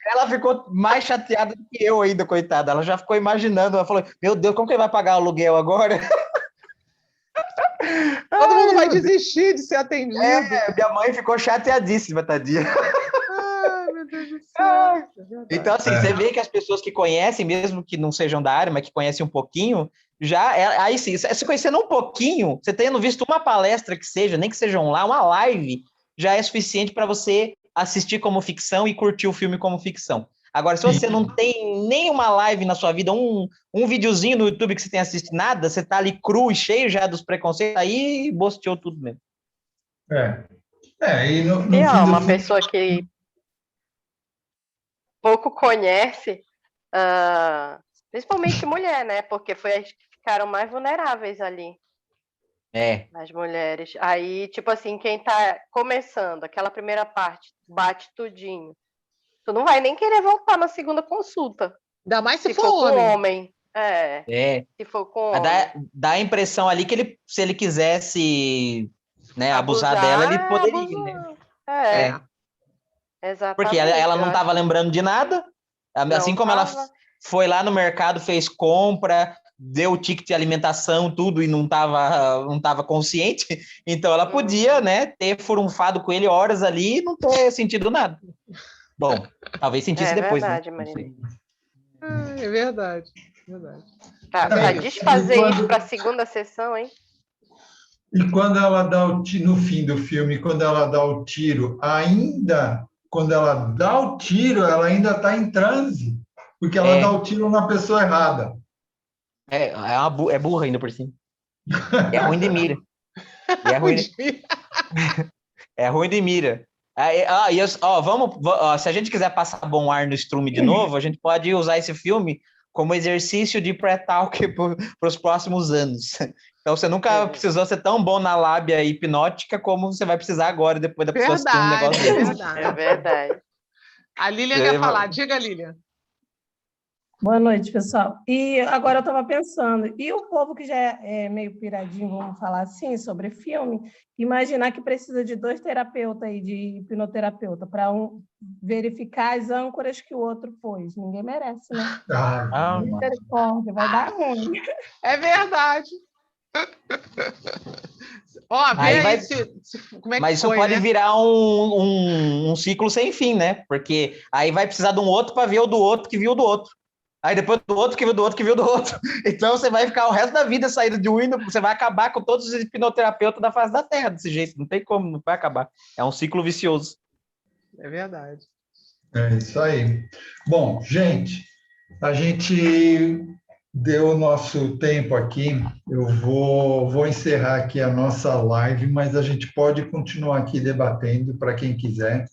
Ela ficou mais chateada do que eu ainda, coitada. Ela já ficou imaginando, ela falou, meu Deus, como que ele vai pagar o aluguel agora?
Todo mundo vai desistir de ser atendido.
Minha mãe ficou chateadíssima, tadinha.
Ai, meu Deus do céu.
Então, assim, você vê que as pessoas que conhecem, mesmo que não sejam da área, mas que conhecem um pouquinho, aí sim, se conhecendo um pouquinho, você tendo visto uma palestra que seja, nem que seja uma live, já é suficiente para você assistir como ficção e curtir o filme como ficção. Agora, se você não tem nenhuma live na sua vida, um videozinho no YouTube que você tem assistido nada, você tá ali cru e cheio já dos preconceitos, aí bosteou tudo mesmo.
E no
E
fim
ó,
do
uma
filme-
pessoa que pouco conhece, principalmente mulher, né? Porque foi as que ficaram mais vulneráveis ali, as mulheres. Aí, tipo assim, quem tá começando, aquela primeira parte, bate tudinho. Tu não vai nem querer voltar na segunda consulta.
Ainda mais se
Se
for
for com
homem.
homem. Se for com homem.
Dá a impressão ali que se ele quisesse, né, abusar dela, ele poderia. Né?
Exatamente.
Porque ela não estava lembrando de nada, assim como ela foi lá no mercado, fez compra, deu o ticket de alimentação, tudo, e não estava consciente, então ela podia, né, ter furunfado com ele horas ali e não ter sentido nada. Bom, talvez sentisse depois,
verdade,
né?
Marília.
É verdade.
Pra desfazer isso para a segunda sessão, hein?
E quando ela dá no fim do filme, quando ela dá o tiro, quando ela dá o tiro, ela ainda está em transe, porque ela dá o tiro na pessoa errada.
É burra ainda por cima. É ruim de mira. É ruim de mira. Se a gente quiser passar bom ar no Strume de novo, a gente pode usar esse filme como exercício de pré-talk para os próximos anos. Então, você nunca precisou ser tão bom na lábia hipnótica como você vai precisar agora, depois da pessoa assistir um negócio desse.
É verdade.
A Lilian quer falar. Diga, Lilian.
Boa noite, pessoal. E agora eu estava pensando, e o povo que já é meio piradinho, vamos falar assim, sobre filme, imaginar que precisa de 2 terapeutas aí, de hipnoterapeuta, para verificar as âncoras que o outro pôs. Ninguém merece, né? Misericórdia, vai dar ruim.
É verdade. Como é que
mas isso pode virar um ciclo sem fim, né? Porque aí vai precisar de um outro para ver o do outro que viu do outro. Aí depois do outro que viu do outro que viu do outro. Então você vai ficar o resto da vida saindo de um você vai acabar com todos os hipnoterapeutas da face da Terra desse jeito. Não tem como, não vai acabar. É um ciclo vicioso.
É verdade.
É isso aí. Bom, gente, a gente deu o nosso tempo aqui. Eu vou encerrar aqui a nossa live, mas a gente pode continuar aqui debatendo para quem quiser,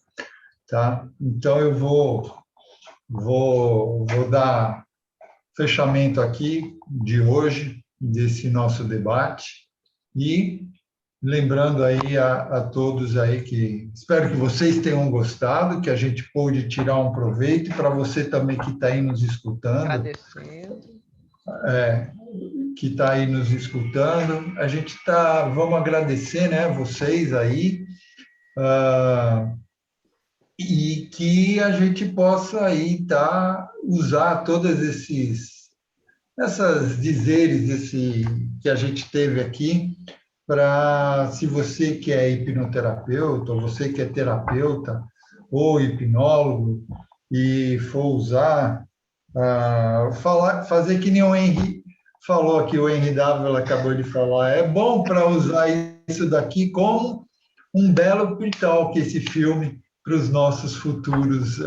tá? Então eu vou dar fechamento aqui de hoje, desse nosso debate, e lembrando aí a todos aí que espero que vocês tenham gostado, que a gente pôde tirar um proveito, para você também que está aí nos escutando.
Agradecendo.
Que está aí nos escutando. Vamos agradecer, né, vocês aí, e que a gente possa aí usar todos essas dizeres que a gente teve aqui para, se você que é hipnoterapeuta, ou você que é terapeuta ou hipnólogo e for usar, fazer que nem o Henry falou aqui, o Henry Dávila acabou de falar, é bom para usar isso daqui como um belo pre-talk, esse filme, para os nossos futuros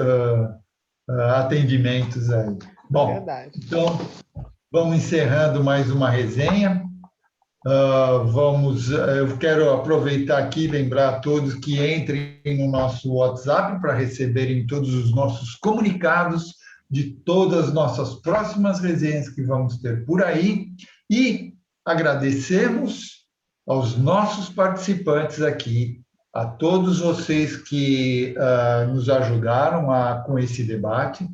atendimentos aí. Bom, então, vamos encerrando mais uma resenha. Eu quero aproveitar aqui e lembrar a todos que entrem no nosso WhatsApp para receberem todos os nossos comunicados de todas as nossas próximas resenhas que vamos ter por aí, e agradecemos aos nossos participantes aqui, a todos vocês que nos ajudaram com esse debate,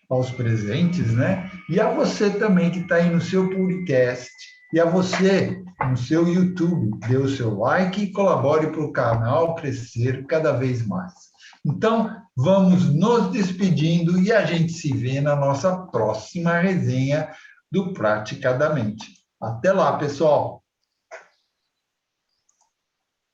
aos presentes, né? E a você também que está aí no seu podcast, e a você no seu YouTube, dê o seu like e colabore para o canal crescer cada vez mais. Então, vamos nos despedindo e a gente se vê na nossa próxima resenha do Praticadamente. Até lá, pessoal!